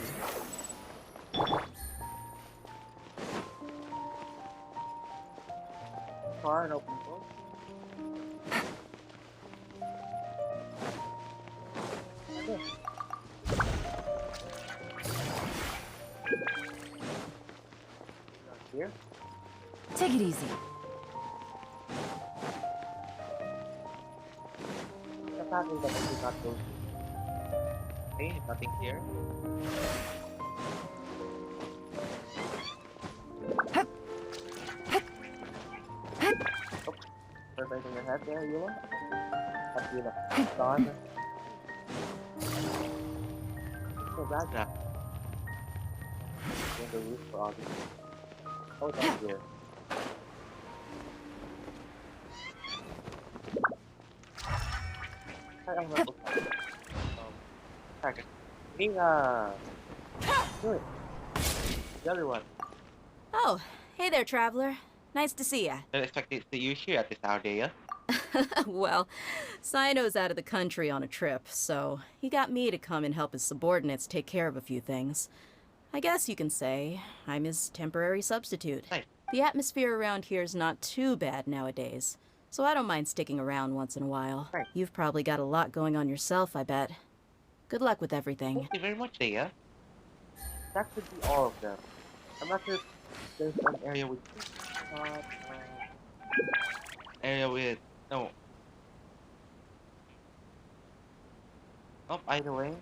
Speaker 2: Far and open door. Here.
Speaker 13: Take it easy.
Speaker 4: Hey, nothing here.
Speaker 2: First right in your head there, Eula. After you look done. So bad.
Speaker 4: Yeah.
Speaker 2: In the roof for obvious. Oh, that's here. Ay, ang mga second. Do it. The other one.
Speaker 5: Oh, hey there, traveler. Nice to see ya.
Speaker 4: Didn't expect to see you here at this hour, Dea.
Speaker 5: Well, Sino's out of the country on a trip, so he got me to come and help his subordinates take care of a few things. I guess you can say I'm his temporary substitute.
Speaker 4: Nice.
Speaker 5: The atmosphere around here is not too bad nowadays, so I don't mind sticking around once in a while.
Speaker 4: Right.
Speaker 5: You've probably got a lot going on yourself, I bet. Good luck with everything.
Speaker 4: Thank you very much, Dea.
Speaker 2: That should be all of them. I'm not sure if there's an area with
Speaker 4: Area with no. Oh, either way.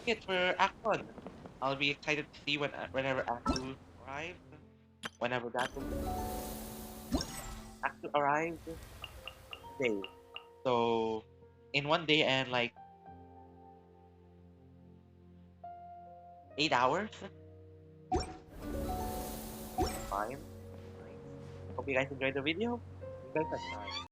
Speaker 4: It's for Act 1. I'll be excited to see whenever Act 2 arrives. Whenever that will be. Act 2 arrives day. So in 1 day and like 8 hours. Fine. Hope you guys enjoyed the video. You guys are fine.